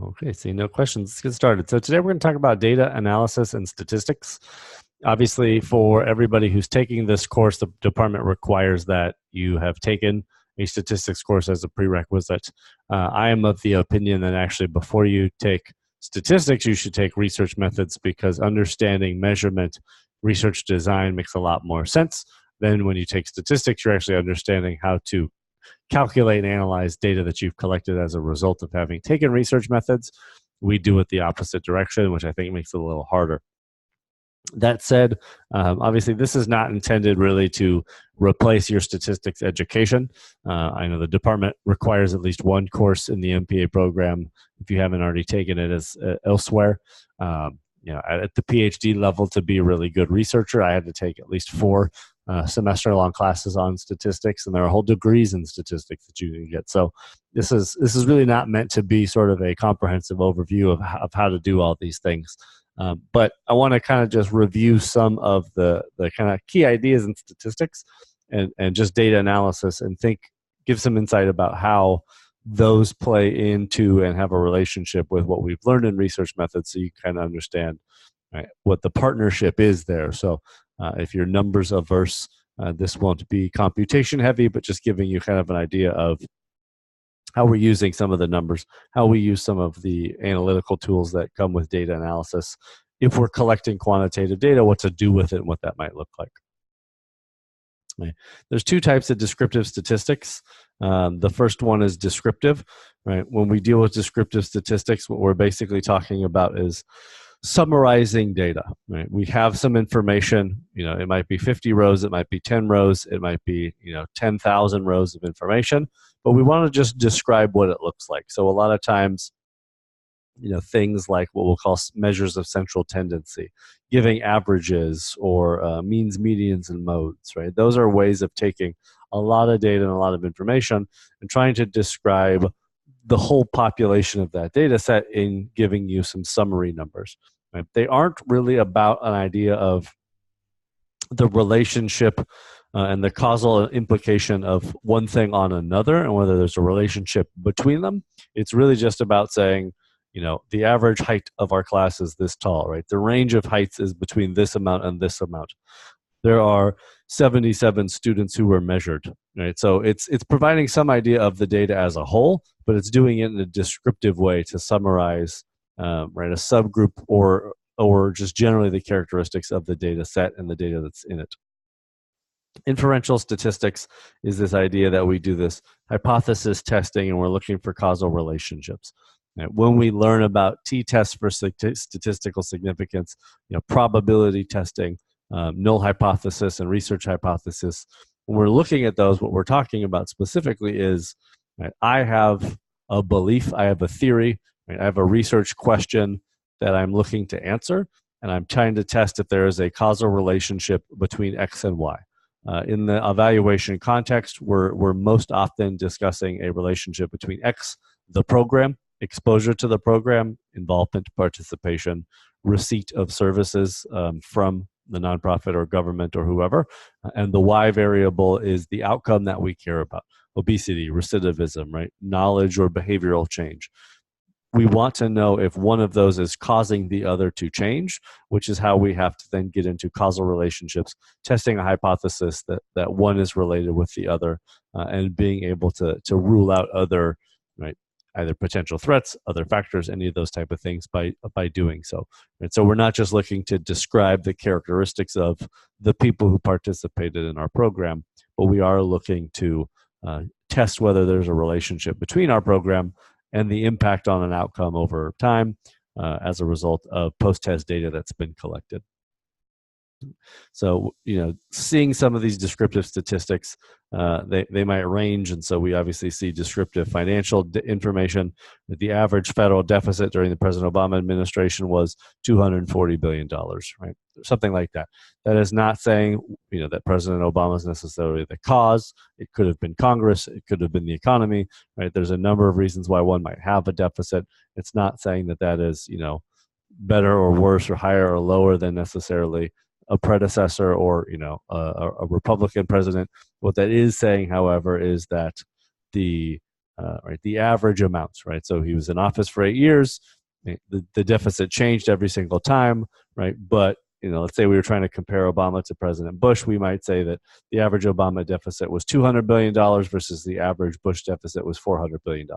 Okay, see, no questions. Let's get started. So today we're going to talk about data analysis and statistics. Obviously, for everybody who's taking this course, the department requires that you have taken a statistics course as a prerequisite. I am of the opinion that actually before you take statistics, you should take research methods, because understanding measurement, research design makes a lot more sense than when you take statistics. You're actually understanding how to calculate and analyze data that you've collected as a result of having taken research methods. We do it the opposite direction, which I think makes it a little harder. That said, obviously, this is not intended really to replace your statistics education. I know the department requires at least one course in the MPA program if you haven't already taken it as elsewhere. At the PhD level, to be a really good researcher, I had to take at least 4 semester-long classes on statistics, and there are whole degrees in statistics that you can get. So this is really not meant to be sort of a comprehensive overview of how to do all these things. But I want to kind of just review some of the kind of key ideas in statistics and just data analysis, and give some insight about how those play into and have a relationship with what we've learned in research methods, so you kind of understand, right, what the partnership is there. So if you're numbers averse, this won't be computation heavy, but just giving you kind of an idea of how we're using some of the numbers, how we use some of the analytical tools that come with data analysis. If we're collecting quantitative data, what to do with it and what that might look like. Right. There's 2 types of descriptive statistics. The first one is descriptive. Right. When we deal with descriptive statistics, what we're basically talking about is summarizing data. Right. We have some information. It might be 50 rows, it might be 10 rows, it might be 10,000 rows of information, but we want to just describe what it looks like. So a lot of times, things like what we'll call measures of central tendency, giving averages or means, medians, and modes, right? Those are ways of taking a lot of data and a lot of information and trying to describe the whole population of that data set in giving you some summary numbers. Right? They aren't really about an idea of the relationship and the causal implication of one thing on another and whether there's a relationship between them. It's really just about saying, the average height of our class is this tall, right? The range of heights is between this amount and this amount. There are 77 students who were measured, right? So it's providing some idea of the data as a whole, but it's doing it in a descriptive way to summarize, right, a subgroup or just generally the characteristics of the data set and the data that's in it. Inferential statistics is this idea that we do this hypothesis testing and we're looking for causal relationships. When we learn about t-tests for statistical significance, probability testing, null hypothesis, and research hypothesis, when we're looking at those, what we're talking about specifically is, right, I have a belief, I have a theory, right, I have a research question that I'm looking to answer, and I'm trying to test if there is a causal relationship between X and Y. In the evaluation context, we're most often discussing a relationship between X, the program, exposure to the program, involvement, participation, receipt of services from the nonprofit or government or whoever, and the Y variable is the outcome that we care about: obesity, recidivism, right? Knowledge or behavioral change. We want to know if one of those is causing the other to change, which is how we have to then get into causal relationships, testing a hypothesis that one is related with the other, and being able to rule out other, right, either potential threats, other factors, any of those type of things by doing so. And so we're not just looking to describe the characteristics of the people who participated in our program, but we are looking to test whether there's a relationship between our program and the impact on an outcome over time as a result of post-test data that's been collected. So, seeing some of these descriptive statistics, they might range. And so we obviously see descriptive financial information. The average federal deficit during the President Obama administration was $240 billion, right? Something like that. That is not saying, that President Obama is necessarily the cause. It could have been Congress. It could have been the economy, right? There's a number of reasons why one might have a deficit. It's not saying that is, better or worse or higher or lower than necessarily a predecessor or a Republican president. What that is saying, however, is that the right? The average amounts, right? So he was in office for 8 years. The deficit changed every single time, right? But let's say we were trying to compare Obama to President Bush, we might say that the average Obama deficit was $200 billion versus the average Bush deficit was $400 billion.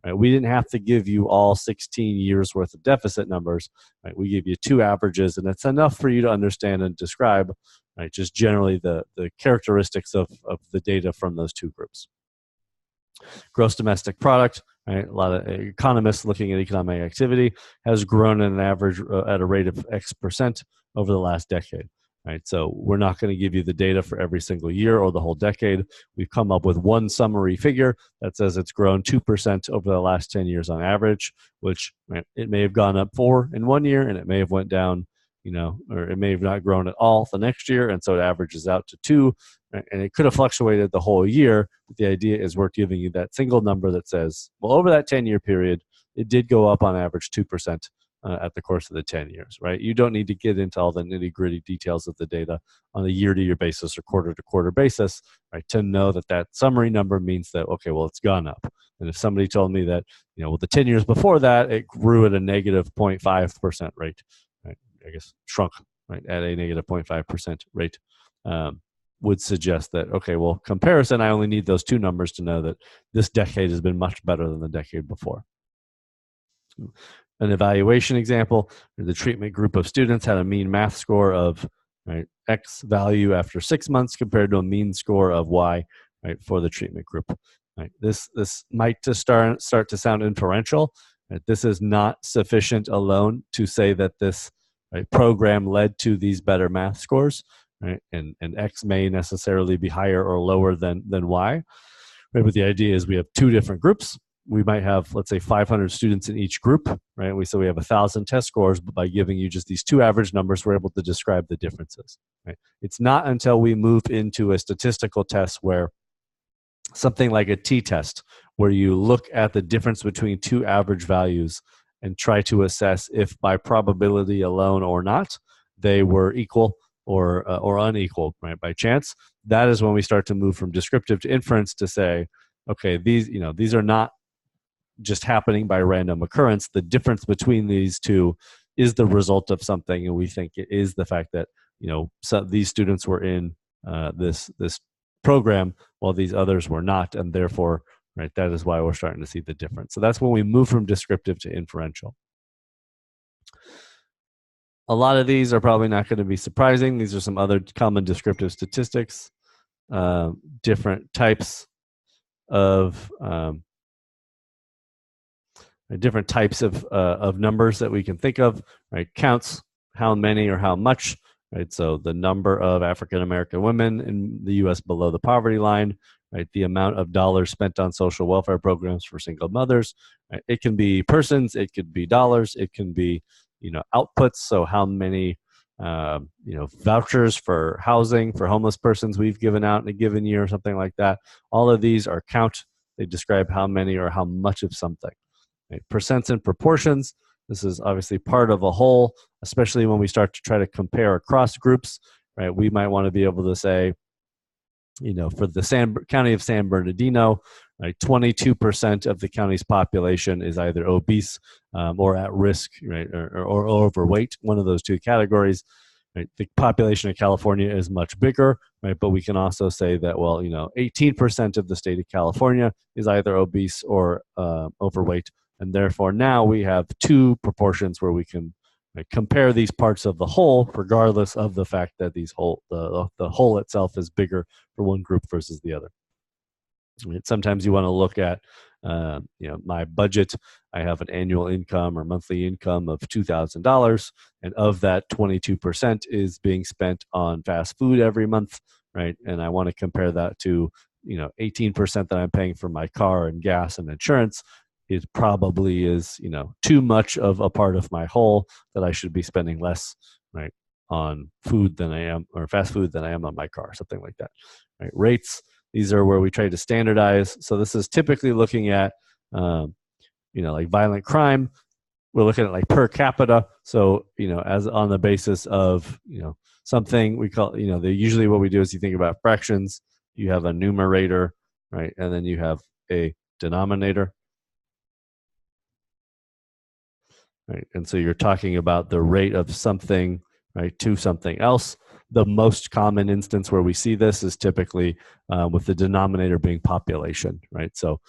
Right? We didn't have to give you all 16 years worth of deficit numbers. Right? We give you two averages, and it's enough for you to understand and describe, right, just generally the characteristics of the data from those two groups. Gross domestic product, right? A lot of economists looking at economic activity has grown at an average at a rate of X percent over the last decade, right? So we're not going to give you the data for every single year or the whole decade. We've come up with one summary figure that says it's grown 2% over the last 10 years on average, which, right, it may have gone up 4 in one year and it may have went down, or it may have not grown at all the next year, and so it averages out to 2. And it could have fluctuated the whole year, but the idea is we're giving you that single number that says, well, over that 10-year period, it did go up on average 2% at the course of the 10 years, right? You don't need to get into all the nitty-gritty details of the data on a year-to-year basis or quarter-to-quarter basis, right, to know that that summary number means that, okay, well, it's gone up. And if somebody told me that, well, the 10 years before that, it grew at a negative 0.5% rate, right? I guess shrunk, right, at a negative 0.5% rate. Would suggest that, okay, well, comparison, I only need those two numbers to know that this decade has been much better than the decade before. An evaluation example, the treatment group of students had a mean math score of, right, X value after 6 months compared to a mean score of Y, right, for the treatment group. Right? This might just start to sound inferential. Right? This is not sufficient alone to say that this, right, program led to these better math scores. Right? And X may necessarily be higher or lower than Y. Right? But the idea is we have two different groups. We might have, let's say, 500 students in each group, right? So we have 1,000 test scores, but by giving you just these two average numbers, we're able to describe the differences. Right? It's not until we move into a statistical test where something like a t-test, where you look at the difference between two average values and try to assess if by probability alone or not, they were equal or unequal, right, by chance. That is when we start to move from descriptive to inference to say, okay, these are not just happening by random occurrence. The difference between these two is the result of something, and we think it is the fact that so these students were in this program while these others were not, and therefore, right, that is why we're starting to see the difference. So that's when we move from descriptive to inferential. A lot of these are probably not going to be surprising. These are some other common descriptive statistics, different types of numbers that we can think of. Right, counts, how many or how much. Right, so the number of African American women in the U.S. below the poverty line. Right, the amount of dollars spent on social welfare programs for single mothers. Right, it can be persons, it could be dollars, it can be outputs. So how many vouchers for housing for homeless persons we've given out in a given year or something like that. All of these are count. They describe how many or how much of something. Right? Percents and proportions. This is obviously part of a whole, especially when we start to try to compare across groups. Right? We might want to be able to say, for the county of San Bernardino, right, 22% of the county's population is either obese or at risk, right, or overweight, one of those two categories. Right? The population of California is much bigger, right, but we can also say that, well, 18% of the state of California is either obese or overweight, and therefore now we have two proportions where we can, right, compare these parts of the whole, regardless of the fact that the whole itself is bigger for one group versus the other. Right? Sometimes you want to look at, my budget. I have an annual income or monthly income of $2,000, and of that, 22% is being spent on fast food every month, right? And I want to compare that to, 18% that I'm paying for my car and gas and insurance. It probably is, too much of a part of my whole that I should be spending less, right, on food than I am, or fast food than I am on my car, something like that. Right? Rates, these are where we try to standardize. So this is typically looking at, like violent crime. We're looking at like per capita. So, as on the basis of, something we call, usually what we do is you think about fractions. You have a numerator, right? And then you have a denominator. Right? And so you're talking about the rate of something, right, to something else. The most common instance where we see this is typically with the denominator being population, right? So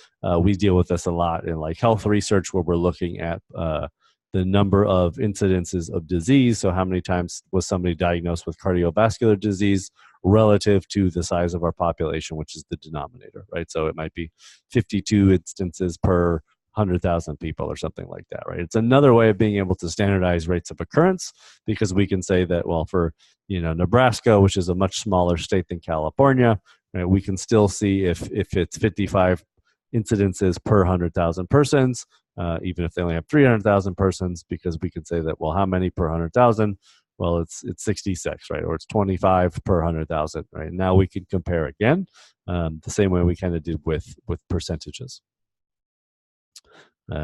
we deal with this a lot in like health research where we're looking at the number of incidences of disease. So how many times was somebody diagnosed with cardiovascular disease relative to the size of our population, which is the denominator, right? So it might be 52 instances per 100,000 people or something like that, right? It's another way of being able to standardize rates of occurrence because we can say that, well, for Nebraska, which is a much smaller state than California, right, we can still see if it's 55 incidences per 100,000 persons, even if they only have 300,000 persons, because we can say that, well, how many per 100,000? Well, it's 66, right? Or it's 25 per 100,000, right? Now we can compare again, the same way we kind of did with percentages.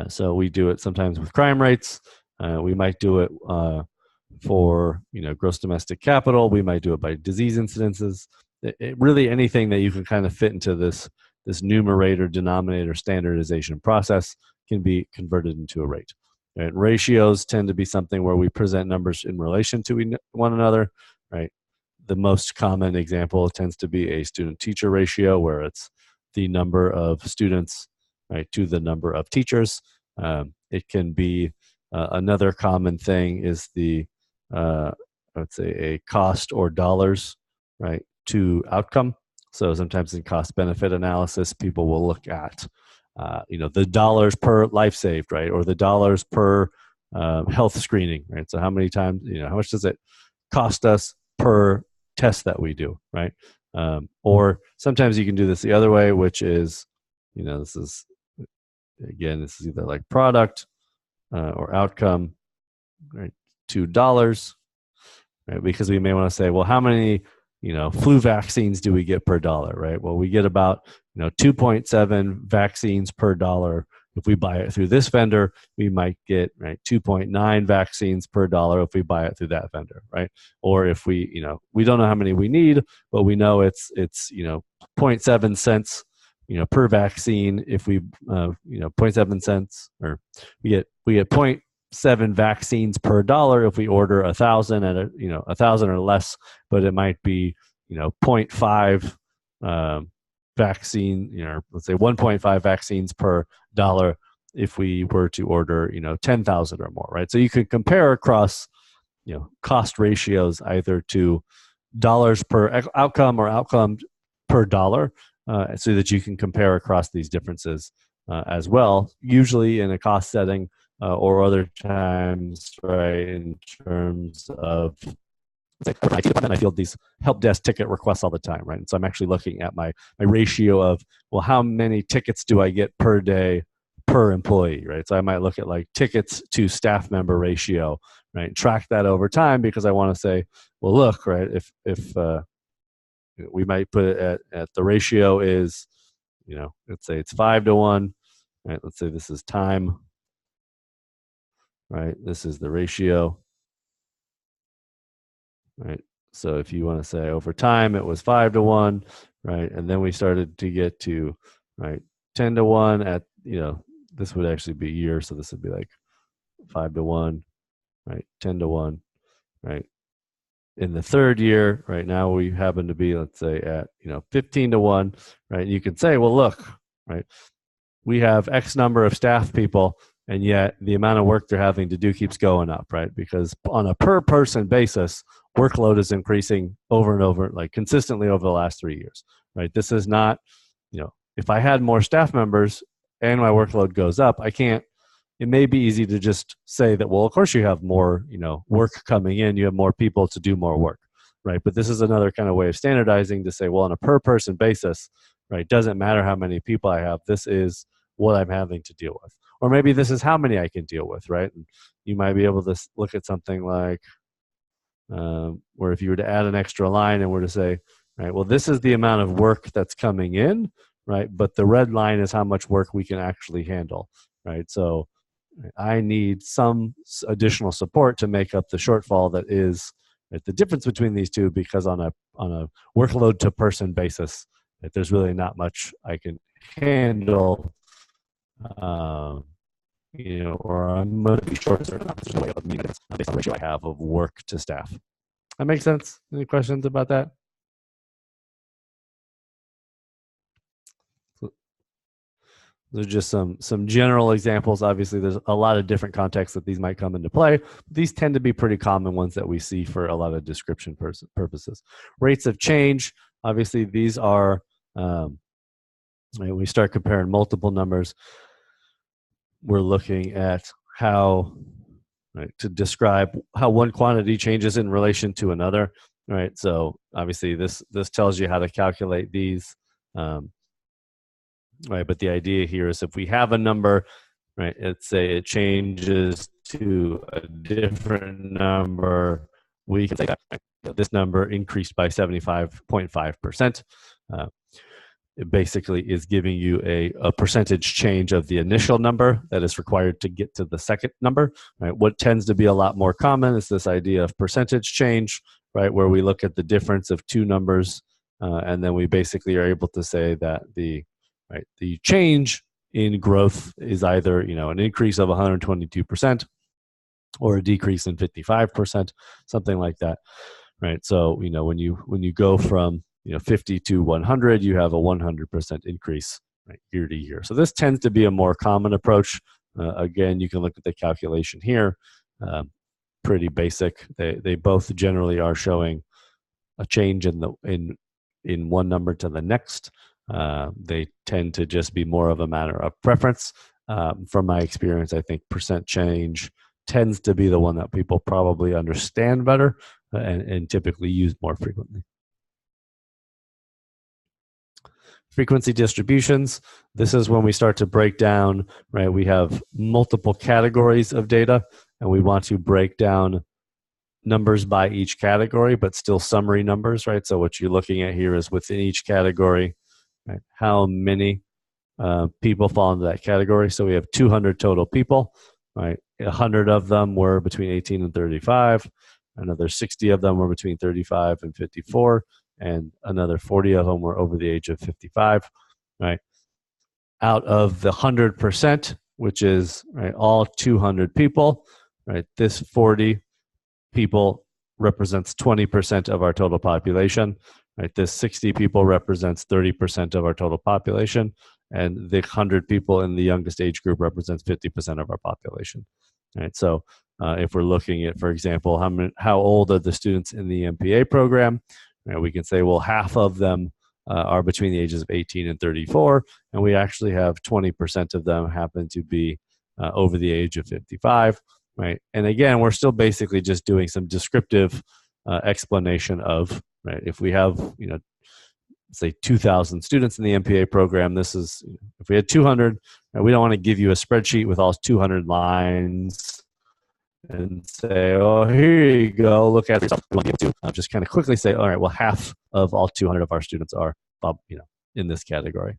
So we do it sometimes with crime rates. We might do it for gross domestic capital. We might do it by disease incidences. Really anything that you can kind of fit into this numerator denominator standardization process can be converted into a rate. Right? Ratios tend to be something where we present numbers in relation to one another. Right. The most common example tends to be a student-teacher ratio, where it's the number of students, right, to the number of teachers. It can be another common thing is the I would say a cost or dollars, right, to outcome. So sometimes in cost benefit analysis, people will look at the dollars per life saved, right, or the dollars per health screening, right. So how many times, how much does it cost us per test that we do, right? Or sometimes you can do this the other way, which is, this is either like product or outcome, right? $2, right? Because we may want to say, well, how many, flu vaccines do we get per dollar, right? Well, we get about, 2.7 vaccines per dollar. If we buy it through this vendor, we might get, right, 2.9 vaccines per dollar if we buy it through that vendor, right? Or if we, we don't know how many we need, but we know it's zero point 0.7 cents, per vaccine. If we, 0.7 cents, or we get 0.7 vaccines per dollar if we order 1,000 at 1,000 or less, but it might be, 0.5 vaccine, let's say 1.5 vaccines per dollar if we were to order, 10,000 or more, right? So you could compare across, cost ratios either to dollars per outcome or outcome per dollar, so that you can compare across these differences as well, usually in a cost setting or other times, right, in terms of like IT department, I field these help desk ticket requests all the time, right? And so I'm actually looking at my ratio of, well, how many tickets do I get per day per employee, right? So I might look at like tickets to staff member ratio, right? Track that over time because I want to say, well, look, right, if we might put it at the ratio is, let's say it's 5-to-1, right? Let's say this is time, right? This is the ratio. Right. So if you want to say over time, it was 5-to-1, right? And then we started to get to, right, 10-to-1 at, this would actually be years. So this would be like 5-to-1, right? 10-to-1, right? In the third year, right now we happen to be, let's say at, 15-to-1, right? You can say, well, look, right, we have X number of staff people, and yet the amount of work they're having to do keeps going up, right? Because on a per person basis, workload is increasing over and over, like consistently over the last 3 years, right? This is not, if I had more staff members and my workload goes up, it may be easy to just say that, well, of course you have more, work coming in, you have more people to do more work, right? But this is another kind of way of standardizing to say, well, on a per person basis, right, doesn't matter how many people I have, this is what I'm having to deal with. Or maybe this is how many I can deal with, right? And you might be able to look at something like, where if you were to add an extra line and were to say, right, well, this is the amount of work that's coming in, right? But the red line is how much work we can actually handle, right? So I need some additional support to make up the shortfall that is, right, the difference between these two, because on a workload to person basis, right, there's really not much I can handle. or I'm going to be short certain numbers. There's no way of meeting this based on the ratio I have of work to staff. That makes sense? Any questions about that? Those are just some general examples. Obviously, there's a lot of different contexts that these might come into play. These tend to be pretty common ones that we see for a lot of description purposes. Rates of change. Obviously, these are we start comparing multiple numbers. We're looking at how to describe how one quantity changes in relation to another. Right. So obviously, this tells you how to calculate these. Right. But the idea here is if we have a number, right, let's say it changes to a different number, we can say that this number increased by 75.5%. It basically is giving you a percentage change of the initial number that is required to get to the second number. Right? What tends to be a lot more common is this idea of percentage change, right, where we look at the difference of two numbers, and then we basically are able to say that the change in growth is either an increase of 122% or a decrease in 55%, something like that, right? So when you go from 50 to 100, you have a 100% increase, right, year to year. So this tends to be a more common approach. Again, you can look at the calculation here. Pretty basic. They both generally are showing a change in one number to the next. They tend to just be more of a matter of preference. From my experience, I think percent change tends to be the one that people probably understand better and typically use more frequently. Frequency distributions. This is when we start to break down, right? We have multiple categories of data, and we want to break down numbers by each category, but still summary numbers, right? So what you're looking at here is within each category, right, how many people fall into that category. So we have 200 total people, right? 100 of them were between 18 and 35. Another 60 of them were between 35 and 54. And another 40 of them were over the age of 55, right? Out of the 100%, which is right, all 200 people, right? This 40 people represents 20% of our total population, right? This 60 people represents 30% of our total population, and the 100 people in the youngest age group represents 50% of our population, right? So if we're looking at, for example, how old are the students in the MPA program, right, we can say, well, half of them are between the ages of 18 and 34, and we actually have 20% of them happen to be over the age of 55. Right. And again, we're still basically just doing some descriptive explanation of, right, if we have, say 2,000 students in the MPA program, this is, if we had 200, right, we don't want to give you a spreadsheet with all 200 lines and say, oh, here you go, look at yourself. We want to be able to just kind of quickly say, all right, well, half of all 200 of our students are, in this category.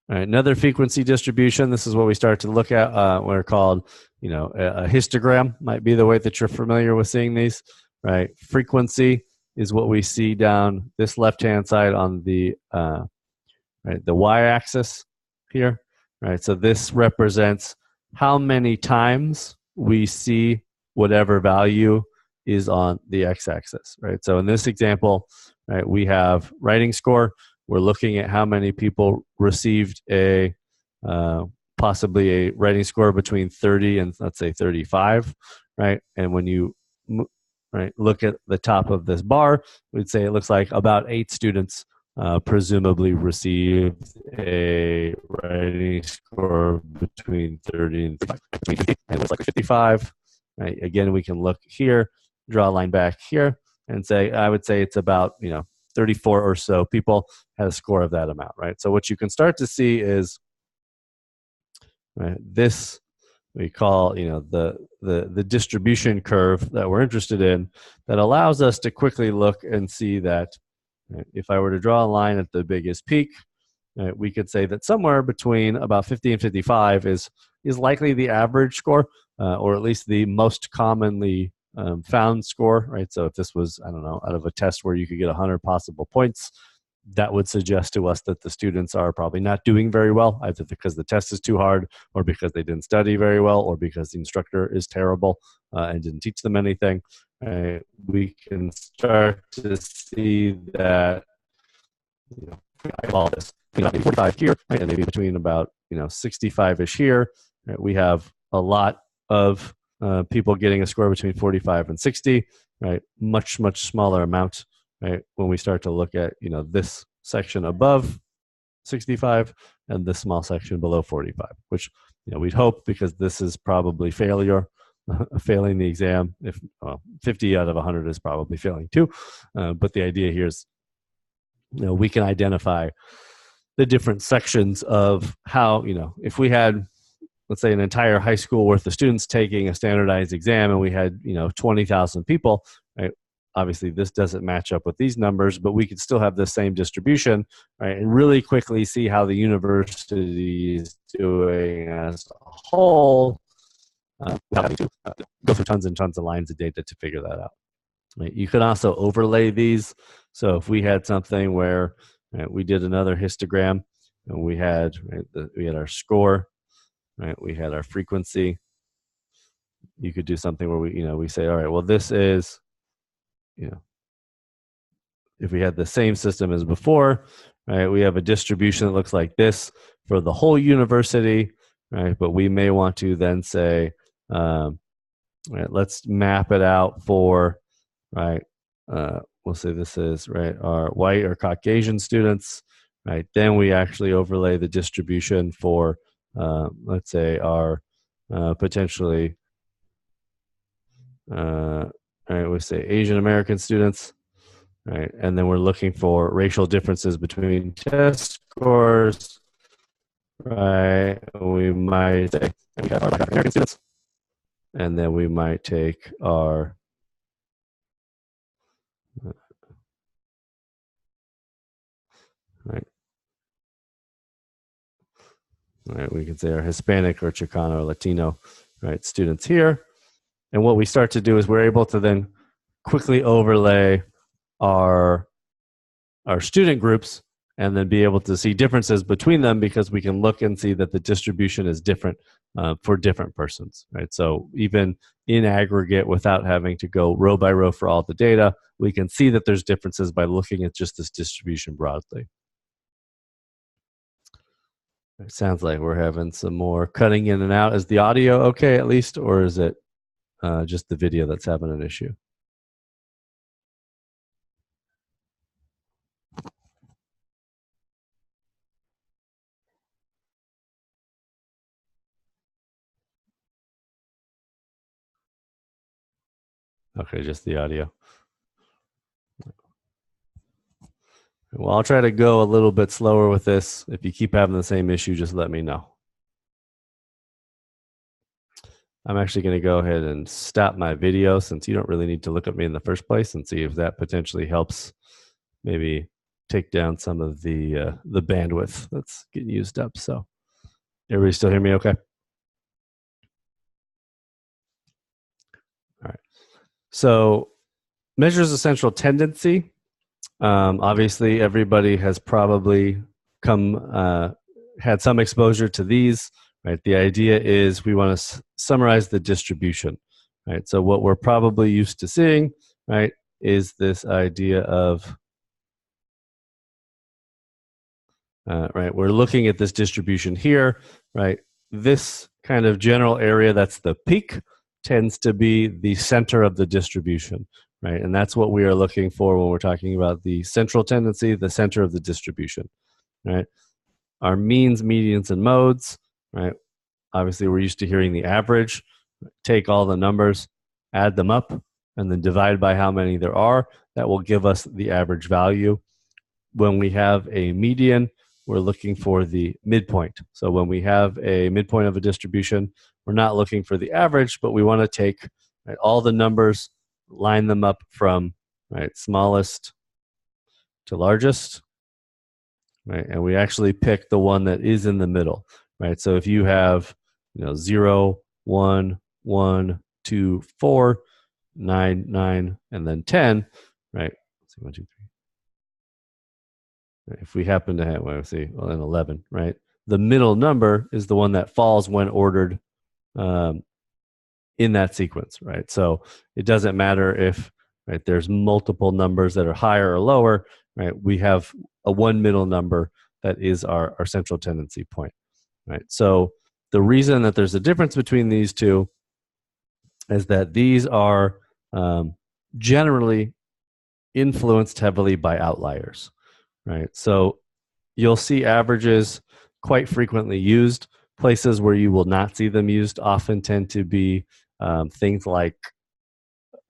All right, another frequency distribution. This is what we start to look at. What are called, a histogram might be the way that you're familiar with seeing these. Right, frequency is what we see down this left-hand side on the the y-axis here. Right, so this represents how many times we see whatever value is on the x-axis. Right, so in this example, right, we have writing score. We're looking at how many people received a possibly a writing score between 30 and let's say 35, right? And when you look at the top of this bar, we'd say it looks like about 8 students presumably received a writing score between 30 and 35. And it looks like 55. Right? Again, we can look here, draw a line back here, and say I would say it's about 34 or so people had a score of that amount, right? So what you can start to see is, right, this we call the distribution curve that we're interested in, that allows us to quickly look and see that, right, if I were to draw a line at the biggest peak, right, we could say that somewhere between about 50 and 55 is likely the average score, or at least the most commonly found score, right? So if this was, I don't know, out of a test where you could get 100 possible points, that would suggest to us that the students are probably not doing very well, either because the test is too hard, or because they didn't study very well, or because the instructor is terrible and didn't teach them anything. We can start to see that, you know, all this, maybe 45 here, right, and maybe between about 65-ish here, right, we have a lot of people getting a score between 45 and 60, right? Much smaller amount, right? When we start to look at this section above 65 and this small section below 45, which we'd hope, because this is probably failure, failing the exam. If 50 out of 100 is probably failing too, but the idea here is we can identify the different sections of how, if we had, let's say, an entire high school worth of students taking a standardized exam, and we had 20,000 people, right? Obviously this doesn't match up with these numbers, but we could still have the same distribution, right, and really quickly see how the university is doing as a whole, without having to go through tons and tons of lines of data to figure that out. Right? You could also overlay these. So if we had something where, right, we did another histogram, and we had, right, we had our score, right, we had our frequency. You could do something where we say, all right, well, this is, if we had the same system as before, right, we have a distribution that looks like this for the whole university, right? But we may want to then say, right, let's map it out for, right, we'll say this is, right, our white or Caucasian students, right? Then we actually overlay the distribution for, let's say, our potentially, right, we say Asian American students, right? And then we're looking for racial differences between test scores, right? We might say we have our Black African American students, and then we might take our right, we can say our Hispanic or Chicano or Latino, right, students here. And what we start to do is we're able to then quickly overlay our student groups, and then be able to see differences between them, because we can look and see that the distribution is different for different persons, right? So even in aggregate, without having to go row by row for all the data, we can see that there's differences by looking at just this distribution broadly. It sounds like we're having some more cutting in and out. Is the audio okay at least, or is it just the video that's having an issue? Okay, just the audio. Well, I'll try to go a little bit slower with this. If you keep having the same issue, just let me know. I'm actually going to go ahead and stop my video, since you don't really need to look at me in the first place, and see if that potentially helps maybe take down some of the bandwidth that's getting used up. So everybody still hear me okay? All right. So measures of central tendency. Obviously, everybody has probably had some exposure to these, right? The idea is we want to summarize the distribution, right? So what we're probably used to seeing, right, is this idea of, right, we're looking at this distribution here, right? This kind of general area that's the peak tends to be the center of the distribution, right? And that's what we are looking for when we're talking about the central tendency, the center of the distribution, right? Our means, medians, and modes, right? Obviously, we're used to hearing the average. Take all the numbers, add them up, and then divide by how many there are. That will give us the average value. When we have a median, we're looking for the midpoint. So when we have a midpoint of a distribution, we're not looking for the average, but we want to take, right, all the numbers, line them up from, right, smallest to largest, right? And we actually pick the one that is in the middle, right? So if you have, 0, 1, 1, 2, 4, 9, 9, and then 10, right? Let's see, 1, 2, 3. If we happen to have, well, let's see, well, an 11, right? The middle number is the one that falls when ordered um, in that sequence, right? So it doesn't matter if there's multiple numbers that are higher or lower, right? We have a one middle number that is our central tendency point, right? So the reason that there's a difference between these two is that these are generally influenced heavily by outliers, right? So you'll see averages quite frequently used. Places where you will not see them used often tend to be things like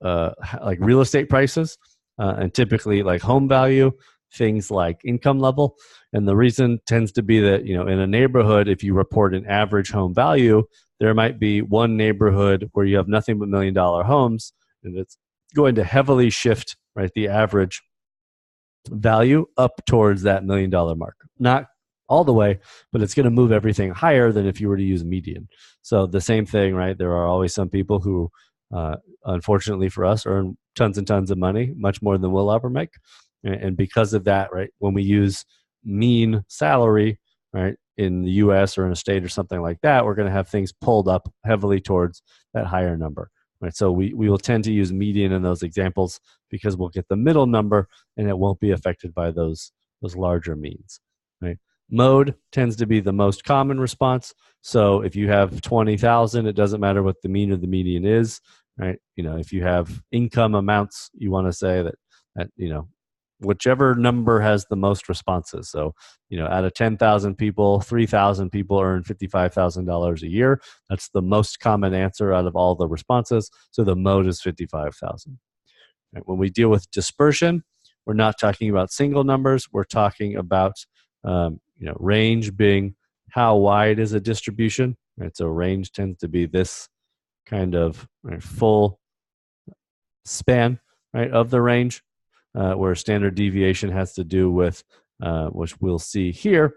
real estate prices, and typically like home value, things like income level. And the reason tends to be that, in a neighborhood, if you report an average home value, there might be one neighborhood where you have nothing but $1 million homes, and it's going to heavily shift, right, the average value up towards that $1 million mark. Not all the way, but it's going to move everything higher than if you were to use median. So the same thing, right? There are always some people who, unfortunately for us, earn tons and tons of money, much more than we'll ever make. And because of that, right, when we use mean salary, right, in the US or in a state or something like that, we're going to have things pulled up heavily towards that higher number. Right? So we will tend to use median in those examples because we'll get the middle number and it won't be affected by those larger means. Right? Mode tends to be the most common response. So if you have 20,000, it doesn't matter what the mean or the median is. Right? If you have income amounts, you want to say that whichever number has the most responses. So, out of 10,000 people, 3,000 people earn $55,000 a year. That's the most common answer out of all the responses. So the mode is 55,000. Right? When we deal with dispersion, we're not talking about single numbers. We're talking about, range being how wide is a distribution. Right? So range tends to be this kind of full span, right, of the range. Where standard deviation has to do with, which we'll see here.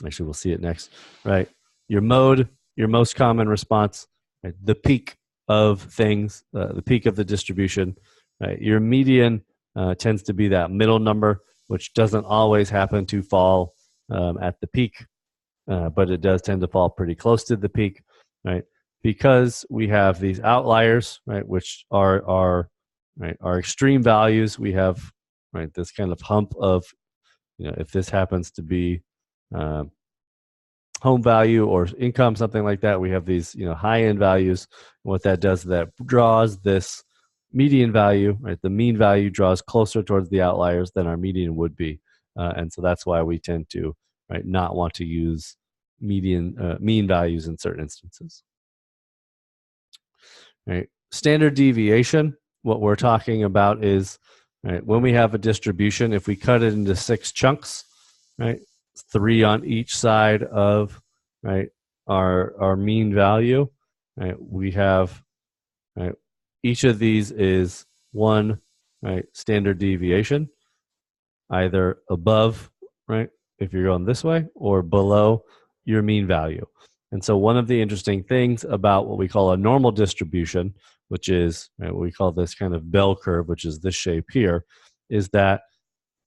Actually, we'll see it next, right? Your mode, your most common response, right? The peak of things, the peak of the distribution. Right? Your median tends to be that middle number, which doesn't always happen to fall at the peak, but it does tend to fall pretty close to the peak, right? Because we have these outliers, right, which are our extreme values. We have this kind of hump of, if this happens to be home value or income, something like that, we have these high end values. And what that does is that draws this median value, right? The mean value draws closer towards the outliers than our median would be, and so that's why we tend to not want to use mean values in certain instances. Right? Standard deviation, what we're talking about is, right, when we have a distribution, if we cut it into 6 chunks, right, 3 on each side of our mean value, right, we have each of these is one standard deviation, either above, if you're going this way, or below your mean value. And so one of the interesting things about what we call a normal distribution, which is what we call this kind of bell curve, which is this shape here, is that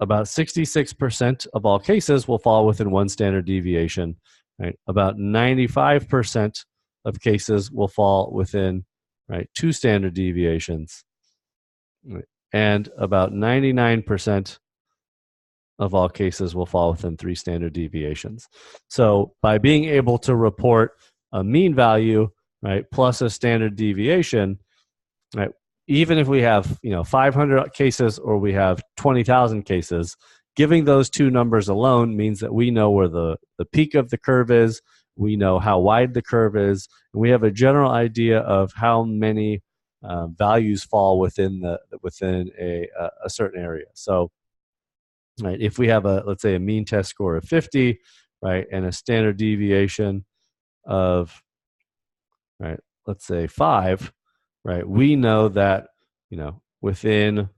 about 66% of all cases will fall within one standard deviation. Right? About 95% of cases will fall within 2 standard deviations. And about 99% of all cases will fall within 3 standard deviations. So by being able to report a mean value, plus a standard deviation, even if we have 500 cases or we have 20,000 cases, giving those 2 numbers alone means that we know where the peak of the curve is, we know how wide the curve is, and we have a general idea of how many values fall within a certain area. So if we have let's say a mean test score of 50, and a standard deviation of let's say 5, we know that within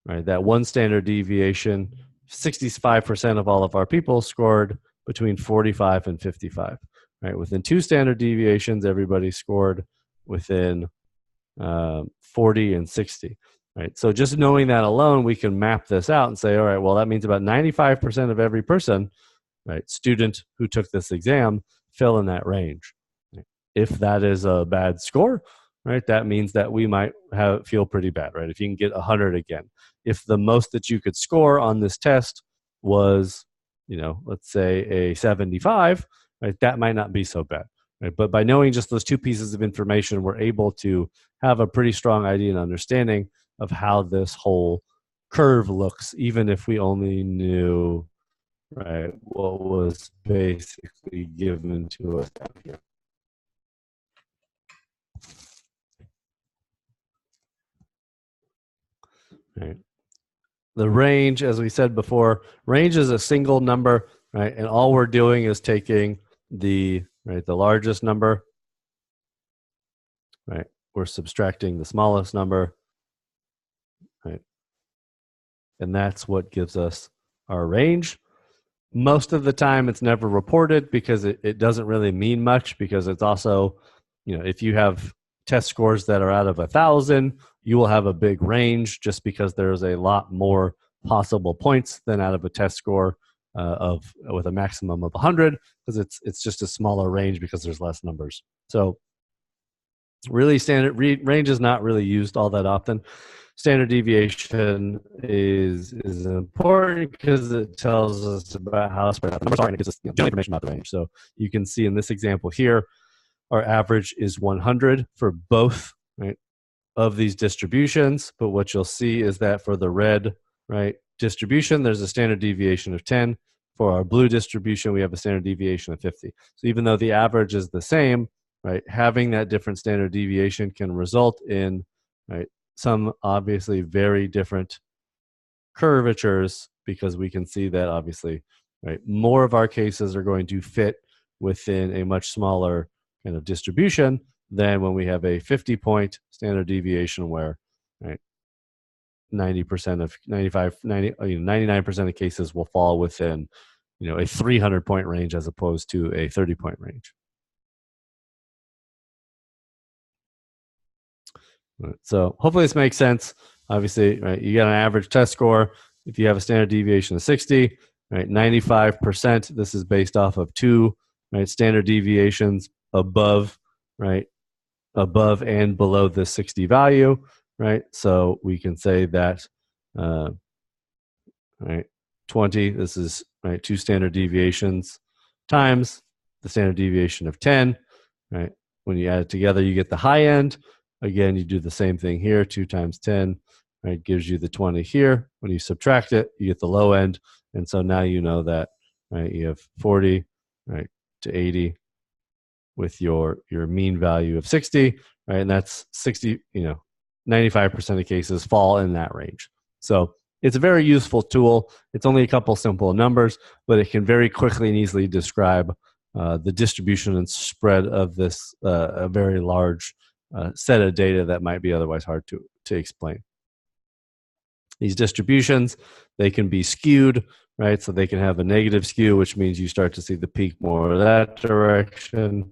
that one standard deviation, 65% of all of our people scored between 45 and 55. Within 2 standard deviations, everybody scored within 40 and 60. right? So just knowing that alone, we can map this out and say, all right, well, that means about 95% of every person, right, student who took this exam fell in that range. If that is a bad score, right, that means that we might feel pretty bad, right? If you can get 100 again, if the most that you could score on this test was, let's say a 75, right, that might not be so bad, right? But by knowing just those two pieces of information, we're able to have a pretty strong idea and understanding of how this whole curve looks, even if we only knew, right, what was basically given to us down here. Right. The range, as we said before, range is a single number, right? And all we're doing is taking the largest number, right? We're subtracting the smallest number, right? And that's what gives us our range. Most of the time, it's never reported because it doesn't really mean much, because it's also, if you have test scores that are out of 1,000, you will have a big range just because there's a lot more possible points than out of a test score with a maximum of 100, because it's just a smaller range because there's less numbers. So really, standard range is not really used all that often. Standard deviation is important because it tells us about how spread out the numbers are, and it gives us general information about the range. So you can see in this example here, our average is 100 for both, right, of these distributions. But what you'll see is that for the red, right, distribution, there's a standard deviation of 10. For our blue distribution, we have a standard deviation of 50. So even though the average is the same, right, having that different standard deviation can result in, right, some obviously very different curvatures, because we can see that obviously, right, more of our cases are going to fit within a much smaller kind of distribution than when we have a 50-point standard deviation where, right, 90% of 95 90 99% of cases will fall within, a 300-point range as opposed to a 30-point range. Right. So hopefully this makes sense. Obviously, right, you get an average test score. If you have a standard deviation of 60, right, 95%, this is based off of two, right, standard deviations above, right, above and below the 60 value, right? So we can say that, right, 20, this is, right, two standard deviations times the standard deviation of 10, right? When you add it together, you get the high end. Again, you do the same thing here, 2 times 10, right, gives you the 20 here. When you subtract it, you get the low end. And so now you know that, right, you have 40, right, to 80 with your mean value of 60, right? And that's 60, 95% of cases fall in that range. So it's a very useful tool. It's only a couple simple numbers, but it can very quickly and easily describe the distribution and spread of this a very large set of data that might be otherwise hard to explain. These distributions, they can be skewed, right? So they can have a negative skew, which means you start to see the peak more that direction,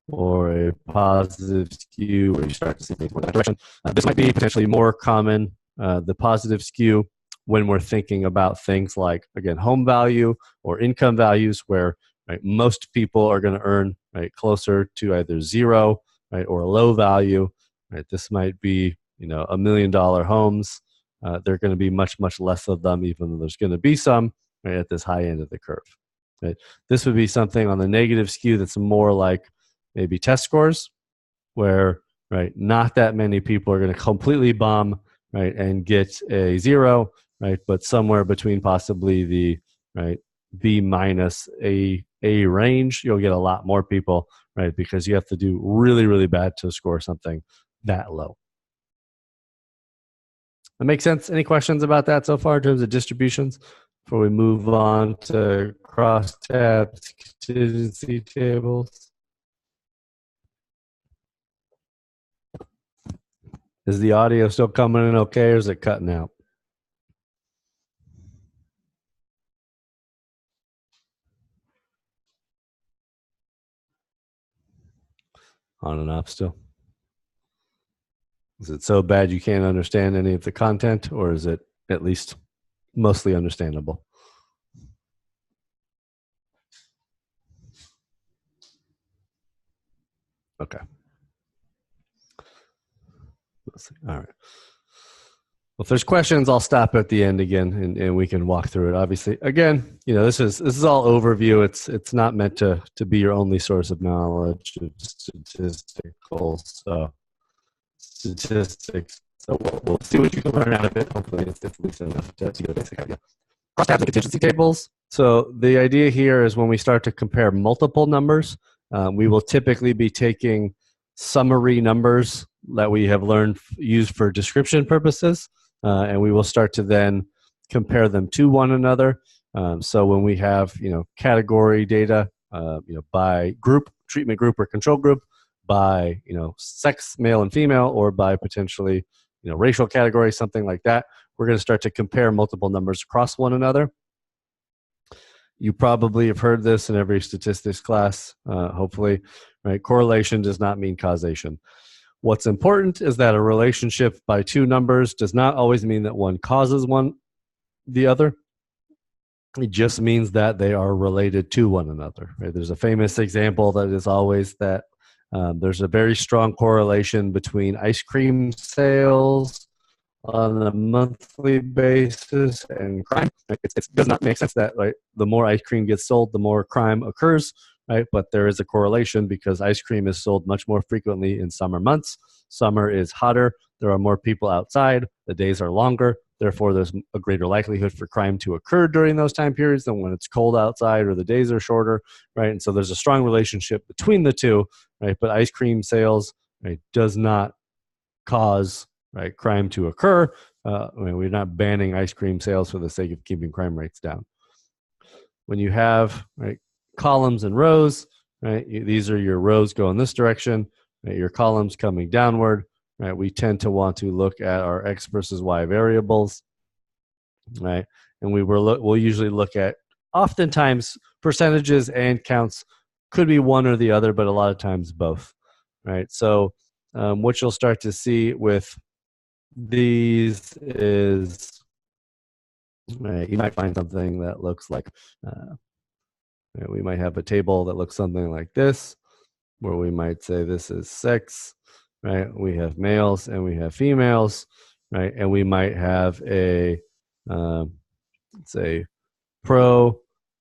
or a positive skew where you start to see things more that direction. This might be potentially more common, the positive skew, when we're thinking about things like, again, home value or income values, where, right, most people are going to earn, right, closer to either zero, right, or a low value. Right, this might be, $1 million homes. There are going to be much, much less of them, even though there's going to be some, right, at this high end of the curve. Right? This would be something on the negative skew that's more like maybe test scores, where, right, not that many people are going to completely bomb, right, and get a zero, right, but somewhere between possibly the, right, B minus a range, you'll get a lot more people, right, because you have to do really, really bad to score something that low. That makes sense? Any questions about that so far in terms of distributions before we move on to crosstabs, contingency tables? Is the audio still coming in okay, or is it cutting out? On and off still. Is it so bad you can't understand any of the content, or is it at least mostly understandable? Okay. Let's see. All right. Well, if there's questions, I'll stop at the end again, and we can walk through it. Obviously, again, this is all overview. It's not meant to be your only source of knowledge. It's statistical, so statistics. So we'll see what you can learn out of it. Hopefully, it's at least enough to get a basic idea. Crosstabs and contingency tables. So the idea here is when we start to compare multiple numbers, we will typically be taking summary numbers that we have learned used for description purposes, and we will start to then compare them to one another. So when we have category data, by group, treatment group or control group, by sex, male and female, or by potentially racial category, something like that, we're going to start to compare multiple numbers across one another. You probably have heard this in every statistics class, hopefully, right? Correlation does not mean causation. What's important is that a relationship by two numbers does not always mean that one causes the other. It just means that they are related to one another. Right? There's a famous example that is always that there's a very strong correlation between ice cream sales on a monthly basis and crime. It does not make sense that the more ice cream gets sold, the more crime occurs, right? But there is a correlation because ice cream is sold much more frequently in summer months. Summer is hotter. There are more people outside. The days are longer. Therefore, there's a greater likelihood for crime to occur during those time periods than when it's cold outside or the days are shorter, right? And so there's a strong relationship between the two, right? But ice cream sales, right, does not cause crime to occur. We're not banning ice cream sales for the sake of keeping crime rates down. When you have columns and rows, these are your rows go in this direction, your columns coming downward. We tend to want to look at our x versus y variables, right? And we'll usually look at, oftentimes, percentages and counts. Could be one or the other, but a lot of times both, right? So what you'll start to see with these is you might find something that looks like we might have a table that looks something like this, where we might say this is sex, right? We have males and we have females, right? And we might have a let's say pro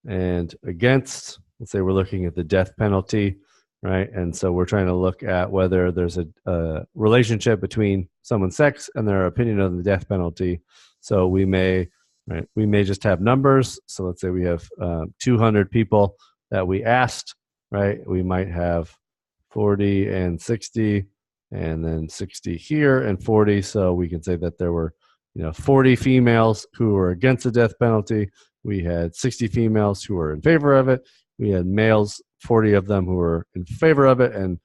and against. Let's say we're looking at the death penalty, right? And so we're trying to look at whether there's a relationship between someone's sex and their opinion of the death penalty. So we may just have numbers. So let's say we have 200 people that we asked, right? We might have 40 and 60, and then 60 here and 40. So we can say that there were 40 females who were against the death penalty. We had 60 females who were in favor of it. We had males, 40 of them who were in favor of it, and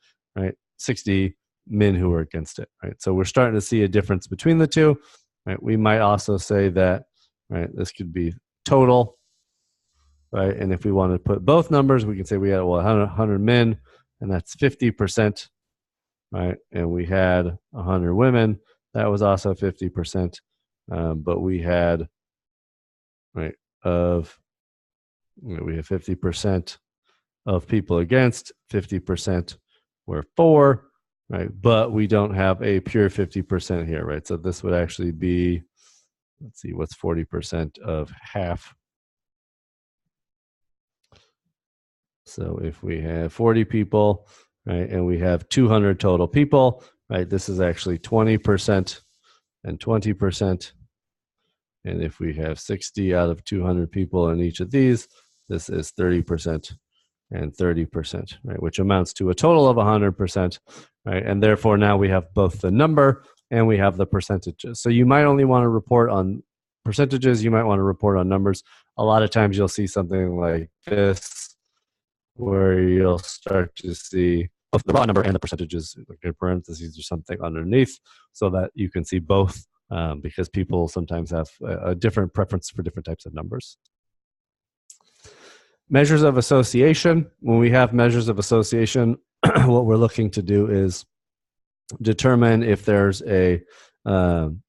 60 men who were against it. Right. So we're starting to see a difference between the two. Right. We might also say that this could be total. Right. And if we want to put both numbers, we can say we had 100 men, and that's 50%. Right. And we had 100 women. That was also 50%. But we had we have 50% of people against, 50% were for, right? But we don't have a pure 50% here, right? So this would actually be, let's see, what's 40% of half? So if we have 40 people, right, and we have 200 total people, right, this is actually 20% and 20%. And if we have 60 out of 200 people in each of these, this is 30% and 30%, right, which amounts to a total of 100%, right? And therefore now we have both the number and we have the percentages. So you might only want to report on percentages, you might want to report on numbers. A lot of times you'll see something like this, where you'll start to see both the raw number and the percentages, like in parentheses or something underneath, so that you can see both, because people sometimes have a different preference for different types of numbers. Measures of association. When we have measures of association, what we're looking to do is determine if there's a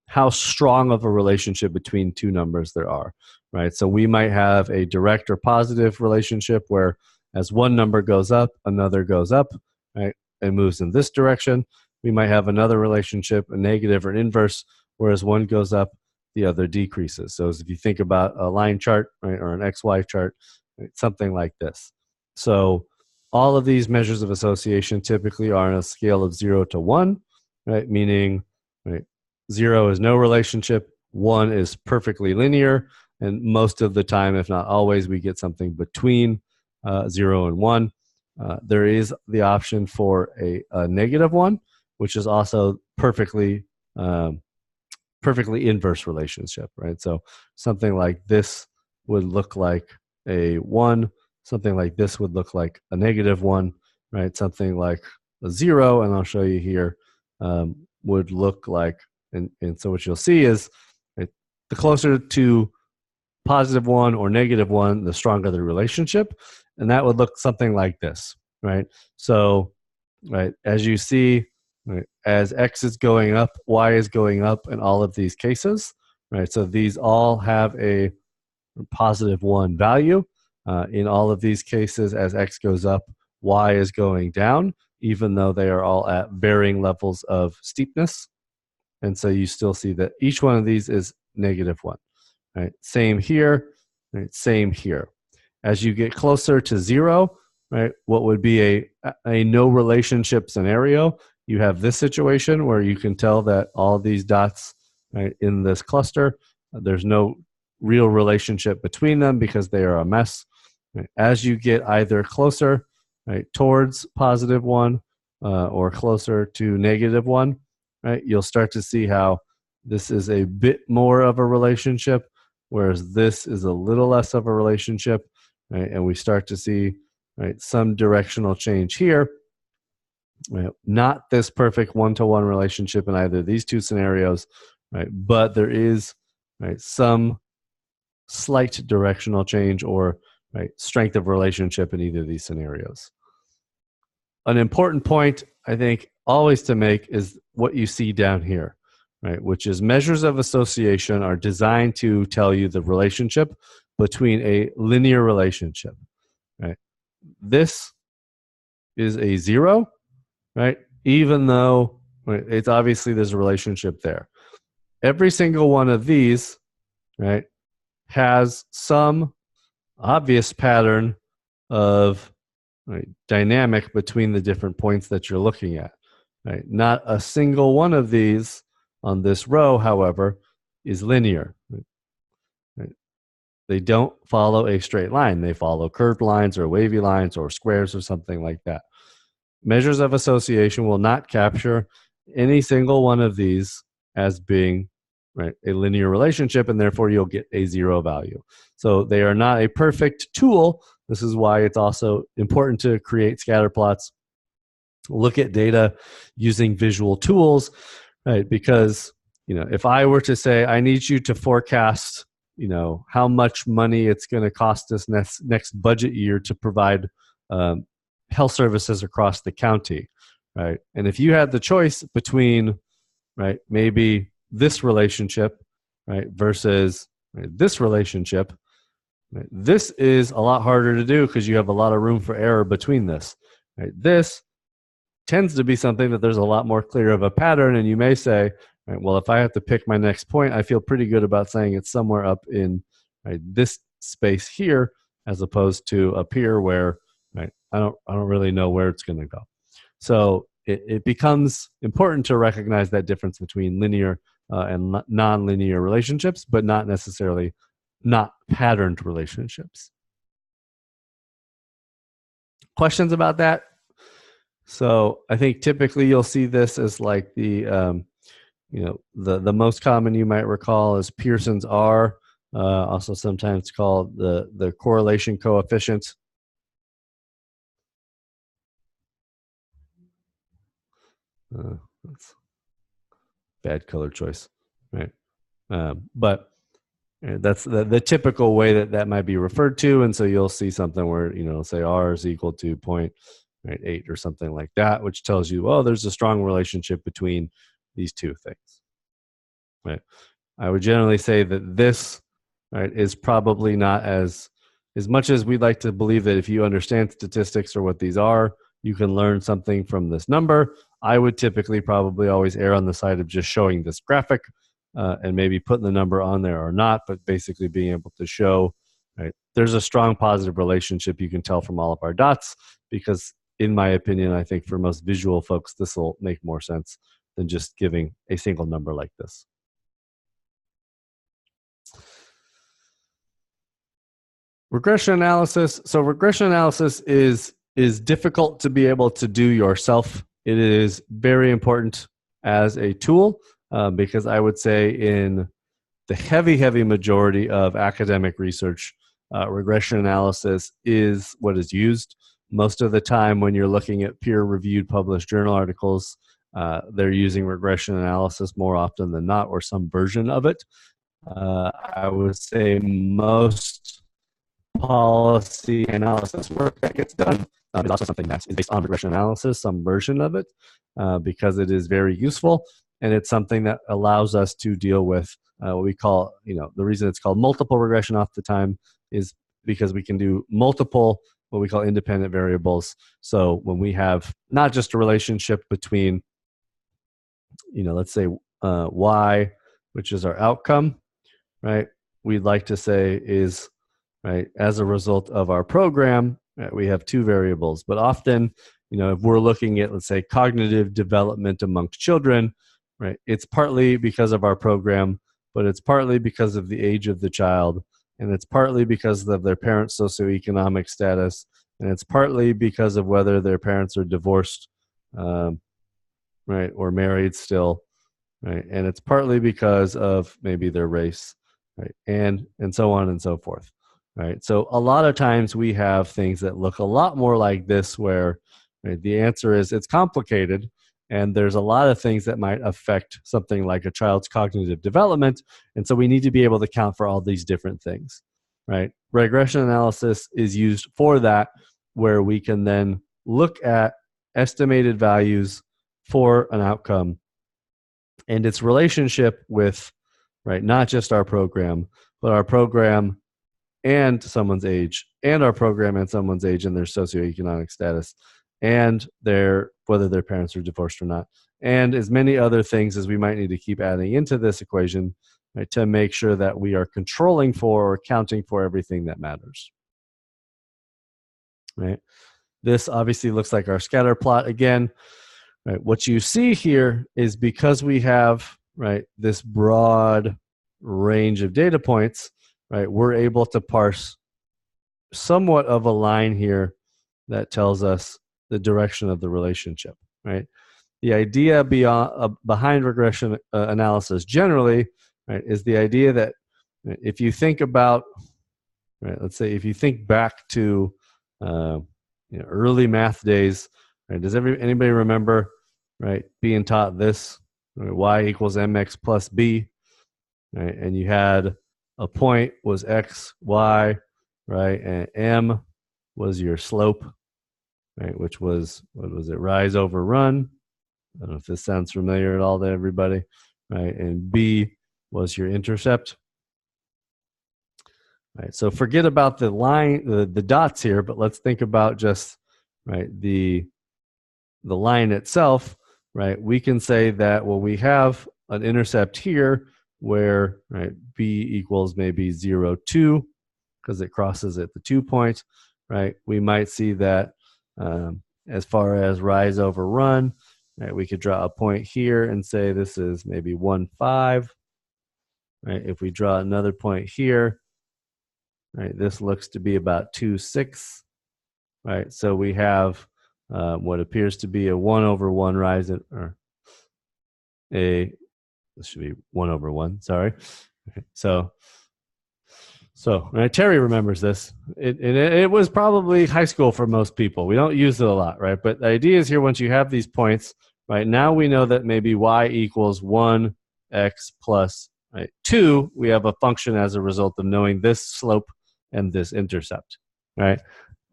how strong of a relationship between two numbers there are, right? So we might have a direct or positive relationship where as one number goes up, another goes up, right? And moves in this direction. We might have another relationship, a negative or an inverse, whereas one goes up, the other decreases. So if you think about a line chart, right, or an XY chart, right, something like this. So all of these measures of association typically are on a scale of 0 to 1, right? Meaning, right, 0 is no relationship, 1 is perfectly linear, and most of the time, if not always, we get something between 0 and 1. There is the option for a negative 1, which is also perfectly perfectly inverse relationship, right? So something like this would look like a 1, something like this would look like a negative 1, right? Something like a 0, and I'll show you here, would look like, and so what you'll see is, right, the closer to positive 1 or negative 1, the stronger the relationship, and that would look something like this, right? So, right, as you see, right, as x is going up, y is going up in all of these cases, right? So these all have a positive 1 value. In all of these cases, as x goes up, y is going down, even though they are all at varying levels of steepness. And so you still see that each one of these is negative 1. Right? Same here, right? Same here. As you get closer to 0, right, what would be a no relationship scenario, you have this situation where you can tell that all these dots, right, in this cluster, there's no real relationship between them because they are a mess. Right? As you get either closer, right, towards positive 1 or closer to negative 1, right, you'll start to see how this is a bit more of a relationship, whereas this is a little less of a relationship, right? And we start to see, right, some directional change here. Right? Not this perfect one-to-one relationship in either of these two scenarios, right? But there is, right, some slight directional change or, right, strength of relationship in either of these scenarios. An important point, I think, always to make is what you see down here, right? Which is measures of association are designed to tell you the relationship between a linear relationship, right? This is a 0, right? Even though, right, it's obviously there's a relationship there. Every single one of these, right, has some obvious pattern of, right, dynamic between the different points that you're looking at. Right? Not a single one of these on this row, however, is linear. Right? They don't follow a straight line. They follow curved lines or wavy lines or squares or something like that. Measures of association will not capture any single one of these as being, right, a linear relationship, and therefore you'll get a 0 value. So they are not a perfect tool. This is why it's also important to create scatter plots, look at data using visual tools, right? Because, if I were to say, I need you to forecast, how much money it's going to cost us next budget year to provide health services across the county, right? And if you had the choice between, right, maybe this relationship, right, versus, right, this relationship, right, this is a lot harder to do because you have a lot of room for error between this. Right? This tends to be something that there's a lot more clear of a pattern, and you may say, right, well, if I have to pick my next point, I feel pretty good about saying it's somewhere up in, right, this space here, as opposed to up here where, right, I don't really know where it's going to go. So it becomes important to recognize that difference between linear and non-linear relationships, but not necessarily not patterned relationships. Questions about that? So I think typically you'll see this as like the the most common you might recall is Pearson's R, also sometimes called the correlation coefficient. That's bad color choice, right? But that's the typical way that might be referred to, and so you'll see something where say R is equal to right, 8 or something like that, which tells you, oh, there's a strong relationship between these two things, right? I would generally say that this, right, is probably not as much as we'd like to believe that if you understand statistics or what these are, you can learn something from this number. I would typically probably always err on the side of just showing this graphic and maybe putting the number on there or not, but basically being able to show, right, there's a strong positive relationship you can tell from all of our dots, because in my opinion, I think for most visual folks, this will make more sense than just giving a single number like this. Regression analysis. So regression analysis is difficult to be able to do yourself. It is very important as a tool because I would say in the heavy majority of academic research, regression analysis is what is used. Most of the time when you're looking at peer-reviewed published journal articles, they're using regression analysis more often than not, or some version of it. I would say most policy analysis work that gets done is also something that is based on regression analysis, some version of it, because it is very useful, and it's something that allows us to deal with what we call, the reason it's called multiple regression off the time is because we can do multiple what we call independent variables. So when we have not just a relationship between, let's say y, which is our outcome, right? We'd like to say is, right, as a result of our program, right, we have two variables. But often, if we're looking at, let's say, cognitive development amongst children, right, it's partly because of our program, but it's partly because of the age of the child, and it's partly because of their parents' socioeconomic status, and it's partly because of whether their parents are divorced, right, or married still, right, and it's partly because of maybe their race, right, and so on and so forth. Right. So a lot of times we have things that look a lot more like this, where, right, the answer is it's complicated, and there's a lot of things that might affect something like a child's cognitive development, and so we need to be able to count for all these different things. Right. Regression analysis is used for that, where we can then look at estimated values for an outcome and its relationship with, right, not just our program, but our program and someone's age, and our program and someone's age and their socioeconomic status, and whether their parents are divorced or not, and as many other things as we might need to keep adding into this equation, right, to make sure that we are controlling for or counting for everything that matters. Right. This obviously looks like our scatter plot again. Right. What you see here is because we have, right, this broad range of data points, right, we're able to parse somewhat of a line here that tells us the direction of the relationship, right? The idea behind regression analysis generally, right, is the idea that, right, if you think about, right, let's say if you think back to early math days, right, does anybody remember, right, being taught this, right, y equals mx plus b, right, and you had a point was x, y, right, and m was your slope, right, which was, what was it, rise over run. I don't know if this sounds familiar at all to everybody, right, and b was your intercept. Right, so forget about the line, the dots here, but let's think about just, right, the line itself, right. We can say that, well, we have an intercept here where, right, b equals maybe 0, 2, because it crosses at the 2 point, right. We might see that as far as rise over run, right, we could draw a point here and say this is maybe 1, 5, right. If we draw another point here, right, this looks to be about 2, 6, right. So we have what appears to be a 1 over 1 rise, or this should be 1 over 1, sorry. Okay, so right, Terry remembers this. It was probably high school for most people. We don't use it a lot, right? But the idea is here, once you have these points, right, now we know that maybe y equals 1 x plus, right, 2. We have a function as a result of knowing this slope and this intercept, right?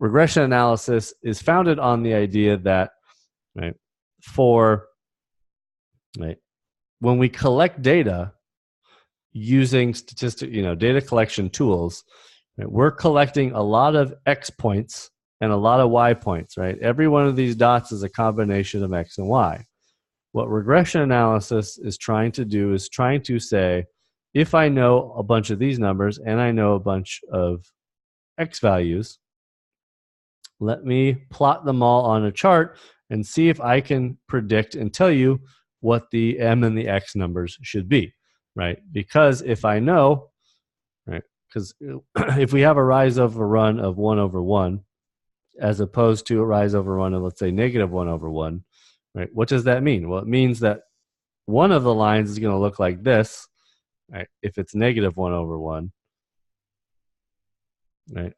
regression analysis is founded on the idea that, right, when we collect data using data collection tools, right, we're collecting a lot of X points and a lot of Y points, right? Every one of these dots is a combination of X and Y. What regression analysis is trying to do is trying to say, if I know a bunch of these numbers and I know a bunch of X values, let me plot them all on a chart and see if I can predict and tell you what the M and the X numbers should be, right? Because if I know, right, because if we have a rise over run of 1 over 1, as opposed to a rise over run of, let's say, negative 1 over 1, right, what does that mean? Well, it means that one of the lines is going to look like this, right, if it's negative 1 over 1, right?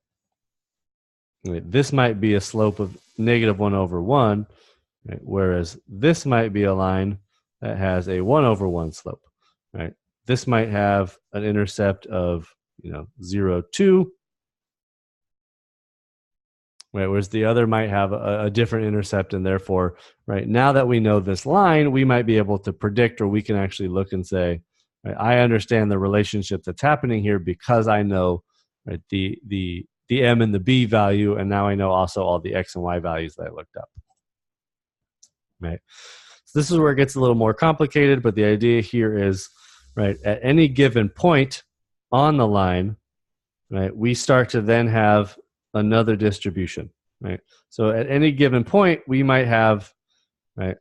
This might be a slope of negative 1 over 1, right? Whereas this might be a line that has a 1 over 1 slope, right? This might have an intercept of 0, 2, right? Whereas the other might have a different intercept, and therefore, right, now that we know this line, we might be able to predict, or we can actually look and say, right, I understand the relationship that's happening here because I know, right, the M and the B value, and now I know also all the X and Y values that I looked up. Right. So this is where it gets a little more complicated, but the idea here is, right, at any given point on the line, right, we start to then have another distribution, right? So at any given point, we might have, right,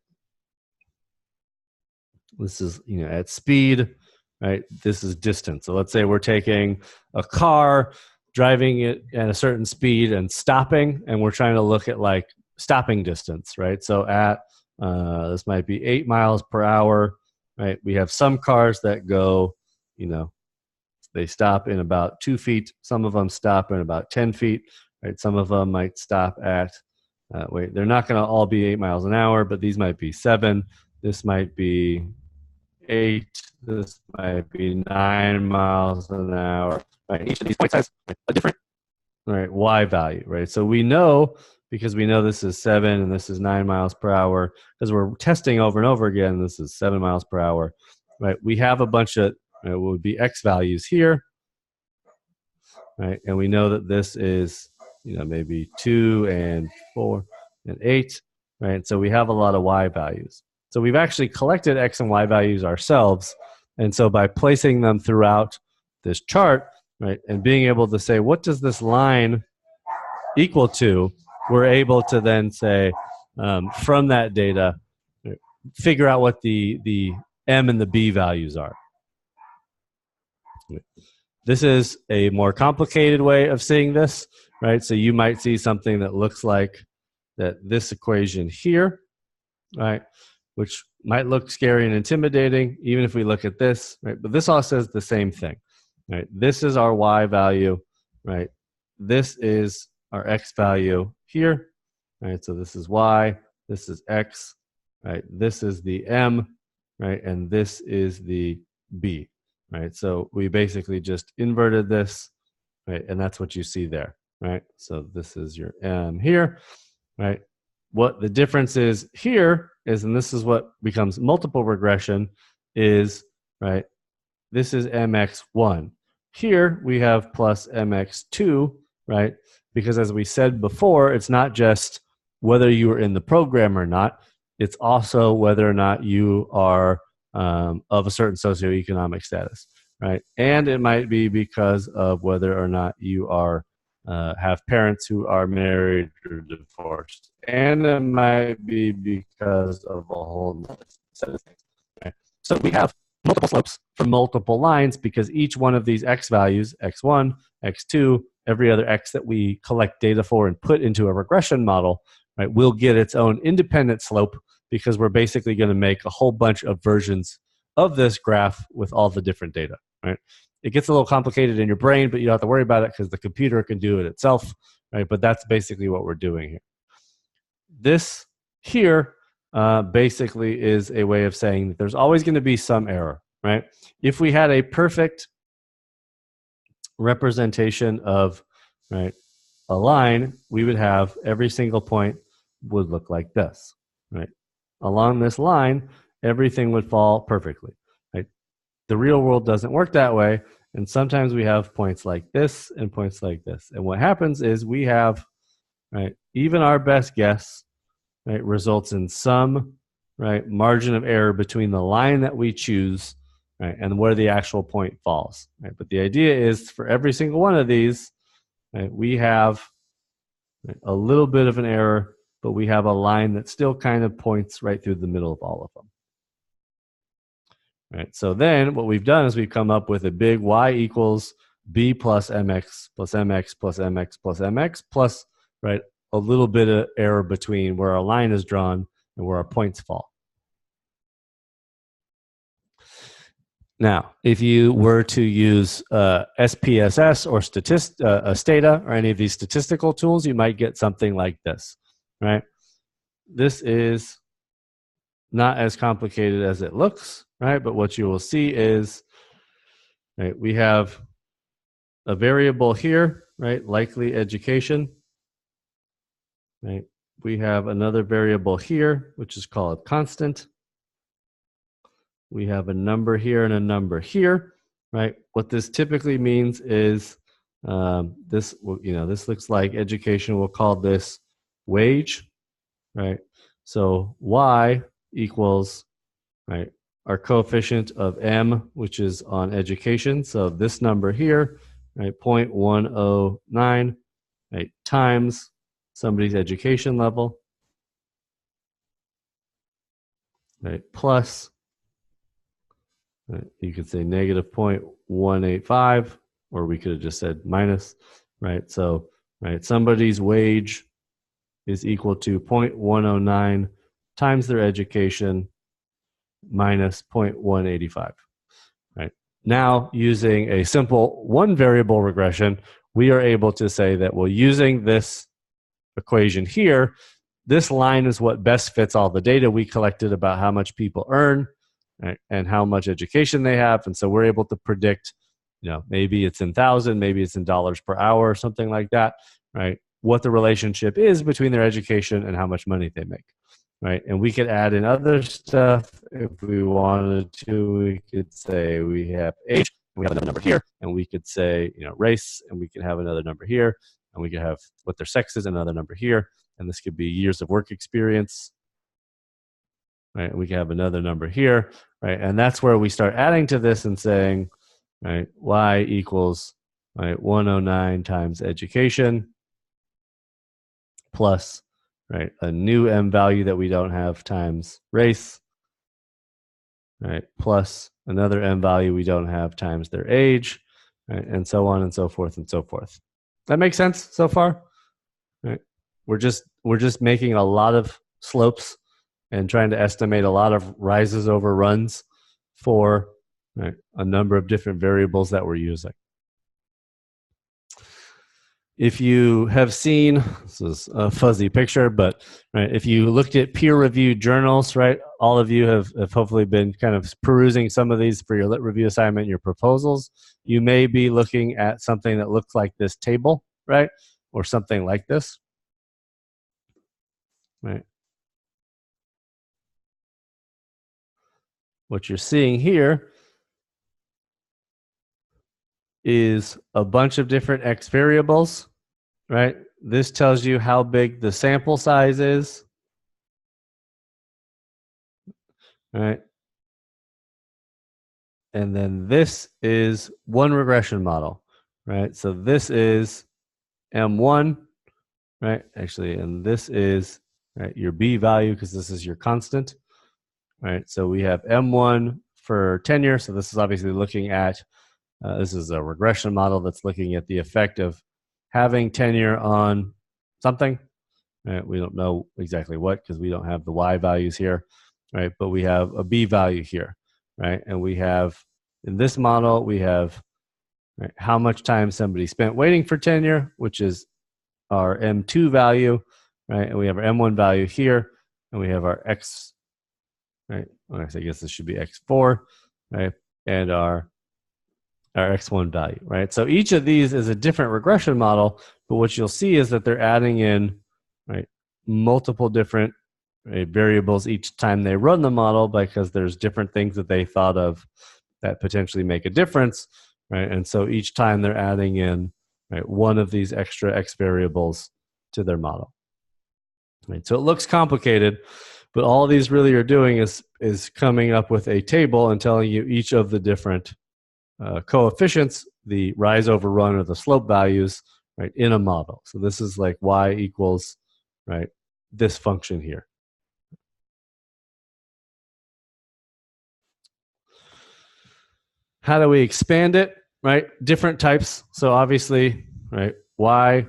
this is, at speed, right, this is distance. So let's say we're taking a car, driving it at a certain speed and stopping, and we're trying to look at like stopping distance, right? So at this might be 8 miles per hour, right? We have some cars that go, they stop in about 2 feet. Some of them stop in about 10 feet, right? Some of them might stop at, they're not going to all be 8 miles an hour, but these might be 7. This might be 8. This might be 9 miles an hour. Right? Each of these points has a different, right, Y value, right? So we know, because we know this is 7 and this is 9 miles per hour, because we're testing over and over again, this is 7 miles per hour, right? We have a bunch of, what would be X values here, right? And we know that this is, maybe 2 and 4 and 8, right? So we have a lot of Y values. So we've actually collected X and Y values ourselves. And so by placing them throughout this chart, right, and being able to say, what does this line equal to, we're able to then say, from that data, figure out what the M and the B values are. This is a more complicated way of seeing this, right? So you might see something that looks like this equation here, right, which might look scary and intimidating, even if we look at this, right? But this all says the same thing, right? This is our Y value, right? This is our X value here, right? So this is Y, this is X, right? This is the M, right? And this is the B, right? So we basically just inverted this, right? And that's what you see there, right? So this is your M here, right? What the difference is here is, and this is what becomes multiple regression, is, right, this is MX1. Here we have plus MX2, right? Because as we said before, it's not just whether you are in the program or not, it's also whether or not you are of a certain socioeconomic status, right? And it might be because of whether or not you are have parents who are married or divorced. And it might be because of a whole set of things, right? So we have multiple slopes from multiple lines because each one of these X values, X1, X2, every other X that we collect data for and put into a regression model, right, will get its own independent slope, because we're basically going to make a whole bunch of versions of this graph with all the different data, right? It gets a little complicated in your brain, but you don't have to worry about it because the computer can do it itself, right? But that's basically what we're doing here. This here basically is a way of saying that there's always going to be some error, right? If we had a perfect representation of, right, a line, we would have every single point would look like this, right? Along this line, everything would fall perfectly, right? The real world doesn't work that way, and sometimes we have points like this and points like this. And what happens is we have, right, even our best guess, right, results in some, right, margin of error between the line that we choose, right, and where the actual point falls, right? But the idea is for every single one of these, right, we have, right, a little bit of an error, but we have a line that still kind of points right through the middle of all of them. Right. So then what we've done is we've come up with a big y equals b plus mx plus mx plus mx plus mx plus, right, a little bit of error between where our line is drawn and where our points fall. Now, if you were to use SPSS or Stata or any of these statistical tools, you might get something like this, right? This is not as complicated as it looks, right? But what you will see is, right, we have a variable here, right, likely education, right? We have another variable here, which is called constant. We have a number here and a number here, right? What this typically means is this, this looks like education. We'll call this wage, right? So y equals, right, our coefficient of m, which is on education. So this number here, right, 0.109, right, times somebody's education level, right, plus, right, you could say negative 0.185, or we could have just said minus, right? So, right, somebody's wage is equal to 0.109 times their education minus 0.185, right? Now, using a simple one variable regression, we are able to say that, well, using this equation here, this line is what best fits all the data we collected about how much people earn, right, and how much education they have. And so we're able to predict, maybe it's in thousand, maybe it's in dollars per hour or something like that, right? What the relationship is between their education and how much money they make, right? And we could add in other stuff if we wanted to. We could say we have age, we have another number here, and we could say, race, and we could have another number here, and we could have what their sex is, another number here, and this could be years of work experience, right? We can have another number here, right? And that's where we start adding to this and saying, right, y equals, right, 109 times education plus, right, a new m value that we don't have times race, right, plus another m value we don't have times their age, right, and so on and so forth and so forth. That makes sense so far? Right? We're just making a lot of slopes and trying to estimate a lot of rises over runs for, right, a number of different variables that we're using. If you have seen, this is a fuzzy picture, but, right, if you looked at peer-reviewed journals, right, all of you have hopefully been kind of perusing some of these for your lit review assignment, your proposals. You may be looking at something that looks like this table, right, or something like this, right? What you're seeing here is a bunch of different x variables, right? This tells you how big the sample size is, right? And then this is one regression model, right? So this is M1, right? Actually, and this is, right, your B value, because this is your constant, right? So we have M1 for tenure. So this is obviously looking at, this is a regression model that's looking at the effect of having tenure on something. Right? We don't know exactly what because we don't have the Y values here, right? But we have a B value here, right? And we have, in this model, we have, right, how much time somebody spent waiting for tenure, which is our M2 value, right? And we have our M1 value here, and we have our X, right? Well, I guess this should be X4, right? And our X1 value, right? So each of these is a different regression model, But what you'll see is that they're adding in, right, multiple different, right, variables each time they run the model, because there's different things that they thought of that potentially make a difference, right? And so each time they're adding in, right, one of these extra X variables to their model. Right? So it looks complicated, but all these really are doing is coming up with a table and telling you each of the different coefficients, the rise over run or the slope values, right, in a model. So this is like y equals, right, this function here. How do we expand it? Right, different types. So obviously, right, y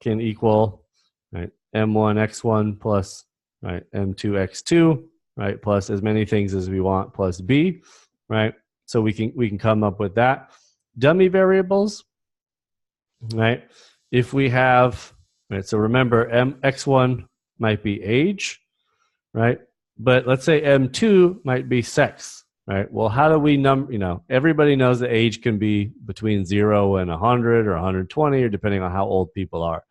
can equal, right, m1 x1 plus, right, m2 x2, right, plus as many things as we want, plus b, right. So we can come up with that. Dummy variables, right? If we have, right, so remember x1 might be age, right? But let's say m2 might be sex, right? Well, how do we everybody knows that age can be between 0 and 100 or 120, or depending on how old people are,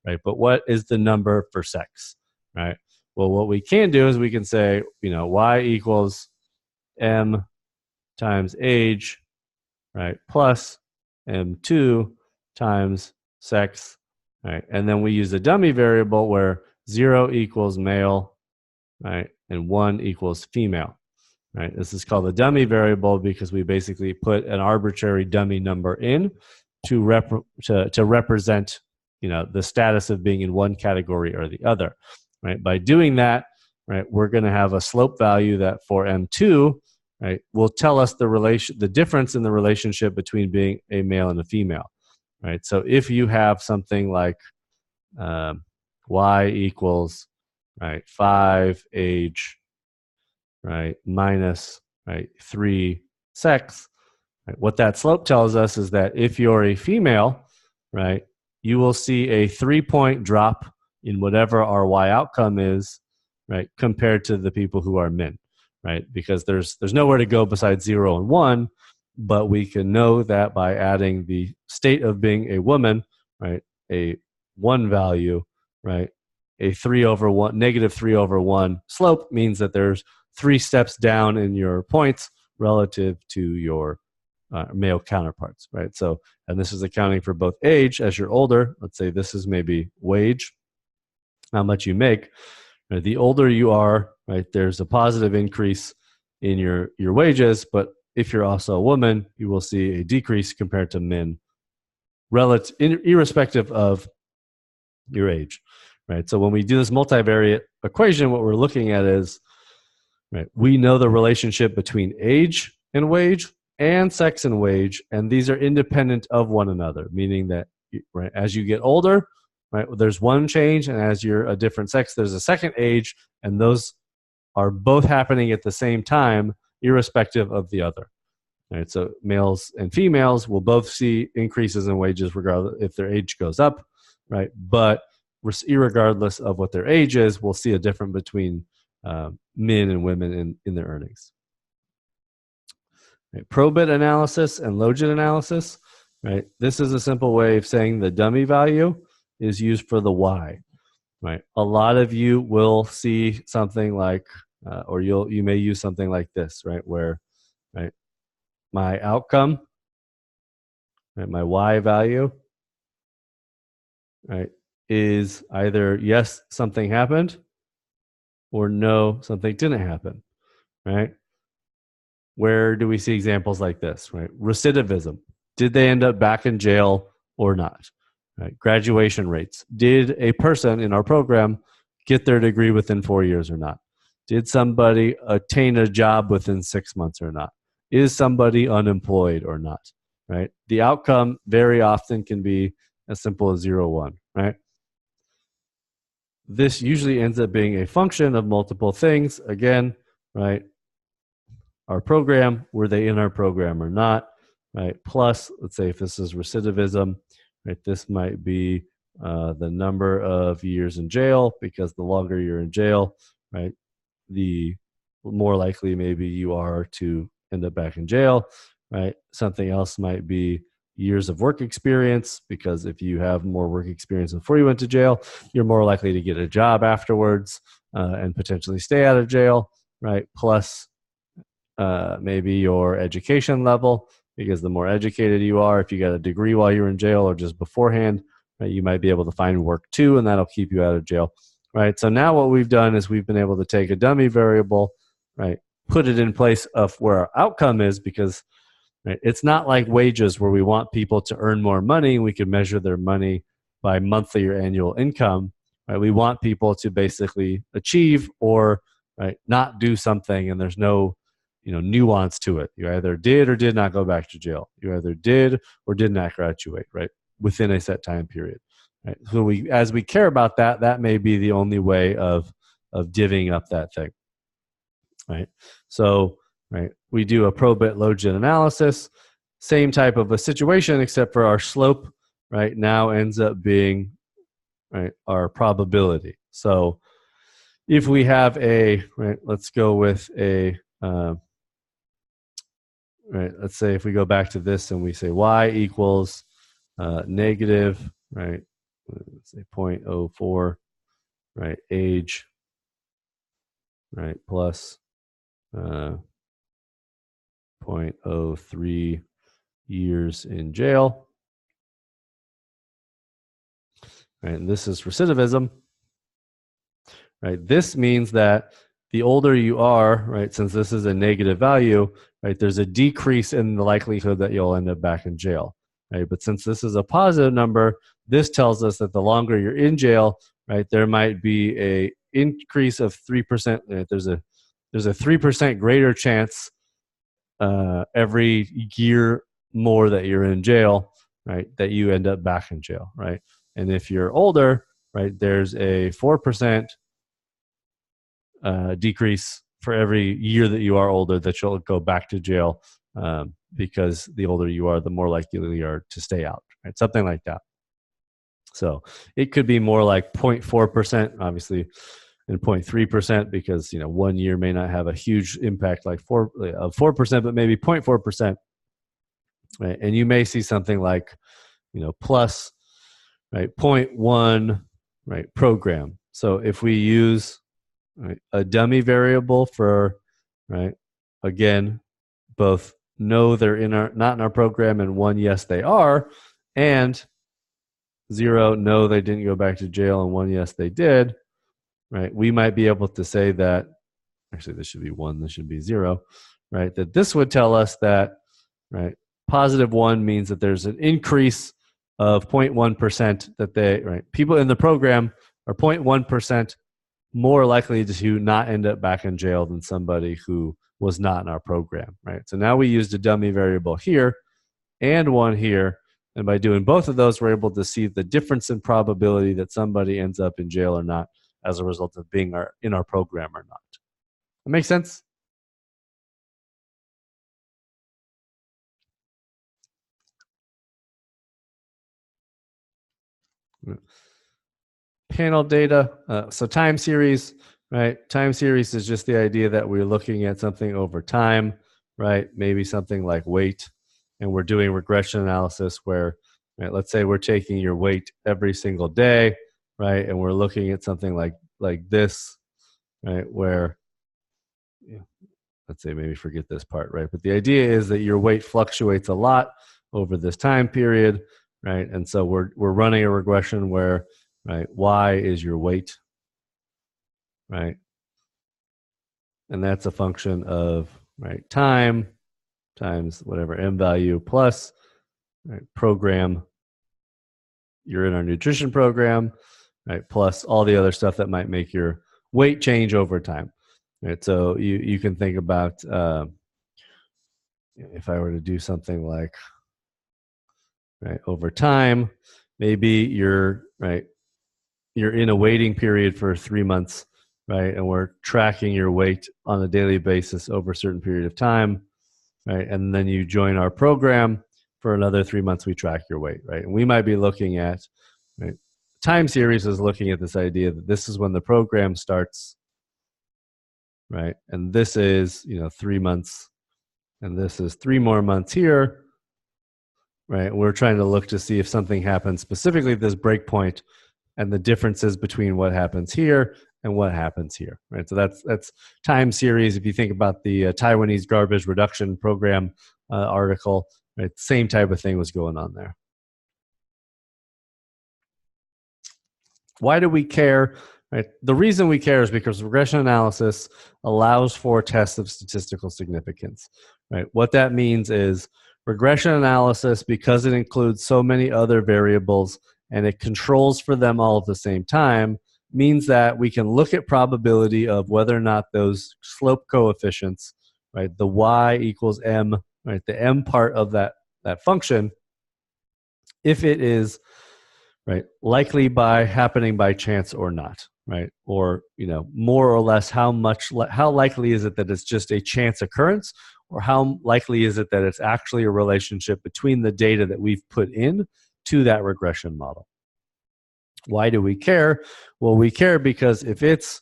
right? But what is the number for sex, right? Well, what we can do is we can say, y equals m times age, right, plus m2 times sex, right? And then we use a dummy variable where 0 equals male, right, and 1 equals female, right? This is called a dummy variable because we basically put an arbitrary dummy number in to represent, the status of being in one category or the other, right? By doing that, right, we're going to have a slope value that for m2, right, will tell us the difference in the relationship between being a male and a female, right? So if you have something like y equals, right, 5 age, right, minus, right, 3 sex, right, what that slope tells us is that if you're a female, right, you will see a 3-point drop in whatever our y outcome is, right, compared to the people who are men, right? Because there's nowhere to go besides 0 and 1, but we can know that by adding the state of being a woman, right, a 1 value, right, a 3 over 1, negative 3 over 1 slope means that there's 3 steps down in your points relative to your male counterparts, right? So, and this is accounting for both age. As you're older, let's say this is maybe wage, how much you make. Right? The older you are, right, there's a positive increase in your wages, but if you're also a woman, you will see a decrease compared to men, irrespective of your age, right? So when we do this multivariate equation, what we're looking at is, right, we know the relationship between age and wage and sex and wage, and these are independent of one another, meaning that, right, as you get older, right, there's one change, and as you're a different sex, there's a second age, and those are both happening at the same time, irrespective of the other. Right, so males and females will both see increases in wages regardless if their age goes up, right? But irregardless of what their age is, we'll see a difference between men and women in their earnings. Right. Probit analysis and logit analysis, right? This is a simple way of saying the dummy value is used for the y, right? A lot of you will see something like, or you may use something like this, right? Where, right, my outcome, right, my y value, right, is either yes, something happened, or no, something didn't happen, right? Where do we see examples like this, right? Recidivism. Did they end up back in jail or not? Right? Graduation rates. Did a person in our program get their degree within 4 years or not? Did somebody attain a job within 6 months or not? Is somebody unemployed or not? Right? The outcome very often can be as simple as 0, 1, right? This usually ends up being a function of multiple things. Again, right? Our program, were they in our program or not, right? Plus, let's say if this is recidivism, right, this might be the number of years in jail, because the longer you're in jail, right, the more likely maybe you are to end up back in jail, right? Something else might be years of work experience, because if you have more work experience before you went to jail, you're more likely to get a job afterwards and potentially stay out of jail, right? Plus maybe your education level, because the more educated you are, if you got a degree while you're in jail or just beforehand, right, you might be able to find work too, and that'll keep you out of jail, right? So now what we've done is we've been able to take a dummy variable, right, put it in place of where our outcome is, because right, it's not like wages where we want people to earn more money. We can measure their money by monthly or annual income, right? We want people to basically achieve or right not do something, and there's no nuance to it. You either did or did not go back to jail. You either did or did not graduate, right, within a set time period. Right. So we, as we care about that, that may be the only way of divvying up that thing. Right. So right, we do a pro-bit logit analysis, same type of a situation, except for our slope right now ends up being right our probability. So if we have a right, let's go with a right, let's say if we go back to this and we say y equals negative, right, let's say 0.04, right, age, right, plus 0.03 years in jail, right, and this is recidivism, right. This means that the older you are, right, since this is a negative value, right, there's a decrease in the likelihood that you'll end up back in jail, right? But since this is a positive number, this tells us that the longer you're in jail, right, there might be a increase of 3%. Right? There's a 3% greater chance every year more that you're in jail, right, that you end up back in jail, right? And if you're older, right, there's a 4% decrease for every year that you are older that you'll go back to jail, because the older you are, the more likely you are to stay out, right? Something like that. So it could be more like 0.4%, obviously, and 0.3%, because 1 year may not have a huge impact like 4%, but maybe 0.4%, right? And you may see something like plus right 0.1 right program. So if we use right, a dummy variable for right, again, both no they're not in our program, and 1 yes they are, and 0 no they didn't go back to jail, and 1 yes they did, right, we might be able to say that actually this should be 1, this should be 0, right, that this would tell us that right positive 1 means that there's an increase of 0.1%, that they right people in the program are 0.1% more likely to not end up back in jail than somebody who was not in our program, right? So now we used a dummy variable here and one here, and by doing both of those, we're able to see the difference in probability that somebody ends up in jail or not as a result of being in our program or not. That makes sense? Panel data, so time series, right? Time series is just the idea that we're looking at something over time, right? Maybe something like weight, and we're doing regression analysis where, right, let's say we're taking your weight every single day, right? And we're looking at something like this, right? Where, let's say maybe forget this part, right? But the idea is that your weight fluctuates a lot over this time period, right? And so we're running a regression where, right, y is your weight, right? And that's a function of right time times whatever m value plus right, program. You're in our nutrition program, right? Plus all the other stuff that might make your weight change over time, right? So you can think about if I were to do something like right over time, maybe you're in a waiting period for 3 months, right? And we're tracking your weight on a daily basis over a certain period of time, right? And then you join our program for another 3 months, we track your weight, right? And we might be looking at, right? Time series is looking at this idea that this is when the program starts, right? And this is, 3 months, and this is 3 more months here, right? We're trying to look to see if something happens specifically at this breakpoint and the differences between what happens here and what happens here, right? So that's time series. If you think about the Taiwanese garbage reduction program article, right, same type of thing was going on there. Why do we care? Right. The reason we care is because regression analysis allows for tests of statistical significance. Right. What that means is regression analysis, because it includes so many other variables and it controls for them all at the same time, means that we can look at probability of whether or not those slope coefficients, right, the y equals m, right, the m part of that function, if it is right, likely by happening by chance or not, right, or more or less how likely is it that it's just a chance occurrence, or how likely is it that it's actually a relationship between the data that we've put in to that regression model. Why do we care? Well, we care because if it's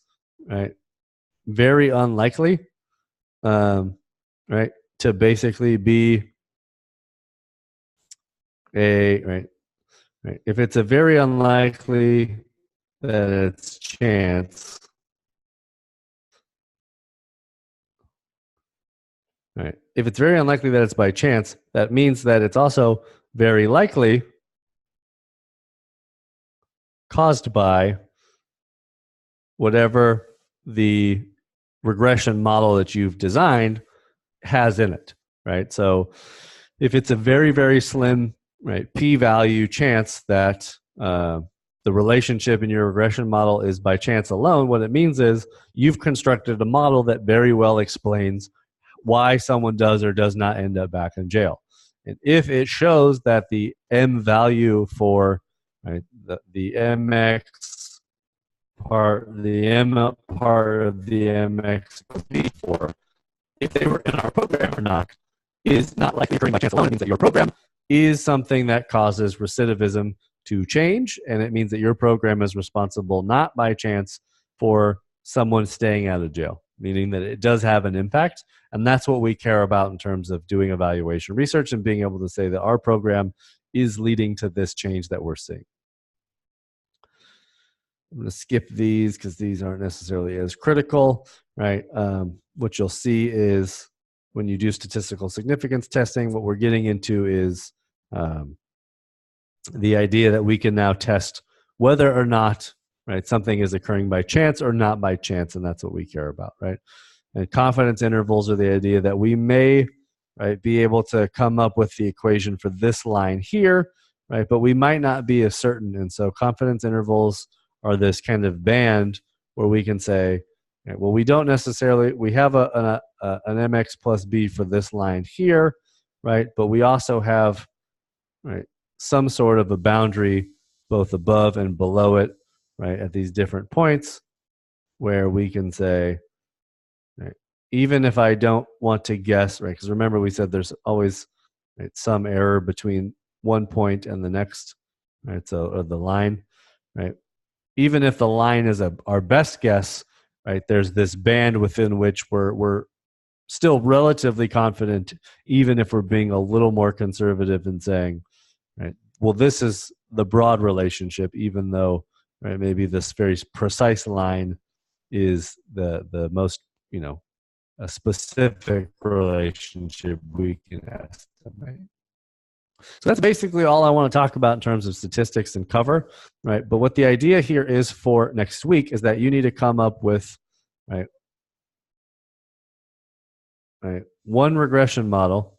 right, very unlikely, right, to basically be a right, if it's a very unlikely that it's chance, right? If it's very unlikely that it's by chance, that means that it's also very likely caused by whatever the regression model that you've designed has in it, right? So if it's a very, very slim, right, p-value chance that the relationship in your regression model is by chance alone, what it means is you've constructed a model that very well explains why someone does or does not end up back in jail. And if it shows that the m value for right, the mx part, the m part of the mx b for if they were in our program or not is not likely occurring by chance alone. It means that your program is something that causes recidivism to change, and it means that your program is responsible not by chance for someone staying out of jail, meaning that it does have an impact. And that's what we care about in terms of doing evaluation research and being able to say that our program is leading to this change that we're seeing. I'm going to skip these because these aren't necessarily as critical, right? What you'll see is when you do statistical significance testing, what we're getting into is the idea that we can now test whether or not right something is occurring by chance or not by chance, and that's what we care about, right? And confidence intervals are the idea that we may right be able to come up with the equation for this line here, right? But we might not be as certain, and so confidence intervals are this kind of band where we can say, okay, well, we don't necessarily, we have an mx plus b for this line here, right? But we also have right some sort of a boundary both above and below it, right, at these different points where we can say, right, even if I don't want to guess, right, because remember we said there's always right, some error between one point and the next, right, so or the line, right, even if the line is our best guess, right, there's this band within which we're still relatively confident, even if we're being a little more conservative in saying, right, well, this is the broad relationship, even though right, maybe this very precise line is the most, a specific relationship we can estimate. So that's basically all I want to talk about in terms of statistics and cover, right? But what the idea here is for next week is that you need to come up with, right, one regression model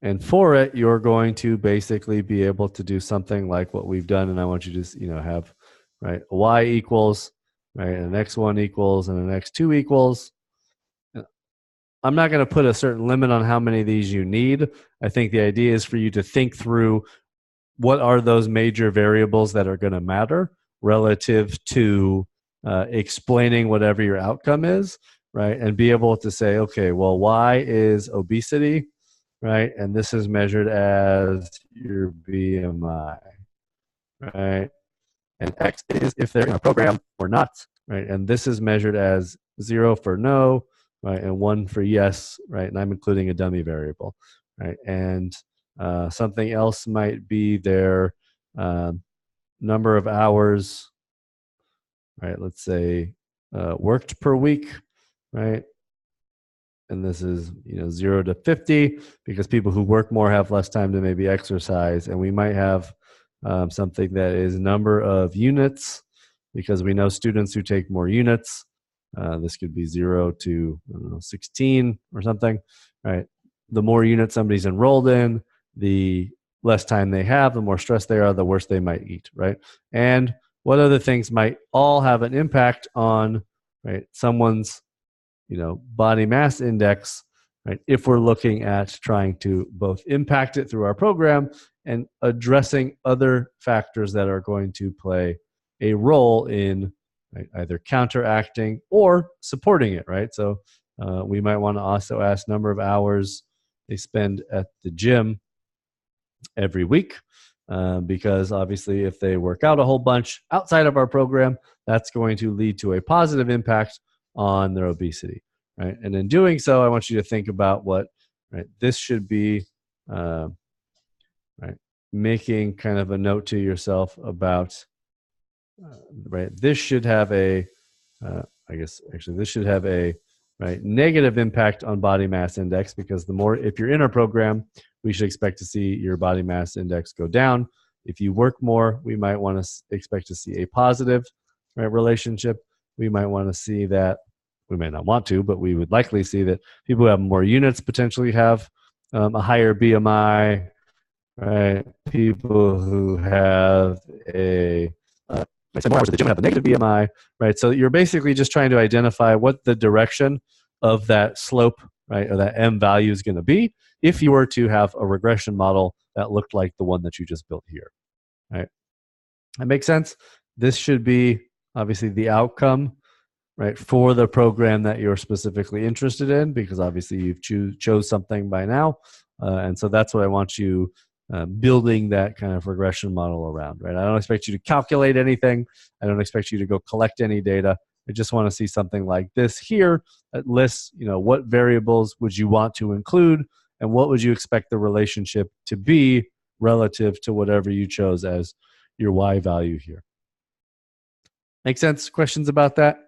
and for it, you're going to basically be able to do something like what we've done. And I want you to, have, right, a y equals, right, an x1 equals, and an x2 equals. I'm not going to put a certain limit on how many of these you need. I think the idea is for you to think through what are those major variables that are going to matter relative to explaining whatever your outcome is, right? And be able to say, okay, well, y is obesity, right? And this is measured as your BMI, right? And X is if they're in a program or not, right? And this is measured as 0 for no, right, and 1 for yes, right, and I'm including a dummy variable, right, and something else might be their number of hours, right, let's say worked per week, right, and this is 0 to 50 because people who work more have less time to maybe exercise, and we might have something that is number of units because we know students who take more units. This could be 0 to 16 or something, right? The more units somebody's enrolled in, the less time they have, the more stressed they are, the worse they might eat, right? And what other things might all have an impact on, right, someone's body mass index, right, if we're looking at trying to both impact it through our program and addressing other factors that are going to play a role in, right, either counteracting or supporting it, right? So we might want to also ask number of hours they spend at the gym every week, because obviously if they work out a whole bunch outside of our program, that's going to lead to a positive impact on their obesity, right? And in doing so, I want you to think about what, right, this should be, right, making kind of a note to yourself about, right, this should have a, I guess actually this should have a, right, negative impact on body mass index, because the more, if you're in our program, we should expect to see your body mass index go down. If you work more, we might want to expect to see a positive, right, relationship. We might want to see that, we may not want to, but we would likely see that people who have more units potentially have a higher BMI, right? People who have a I spend more hours at the gym have a negative BMI, right? So you're basically just trying to identify what the direction of that slope, right, or that M value is going to be if you were to have a regression model that looked like the one that you just built here, right? That makes sense. This should be obviously the outcome, right, for the program that you're specifically interested in, because obviously you've chose something by now, and so that's what I want you building that kind of regression model around, right? I don't expect you to calculate anything. I don't expect you to go collect any data. I just want to see something like this here that lists, what variables would you want to include and what would you expect the relationship to be relative to whatever you chose as your Y value here. Make sense? Questions about that?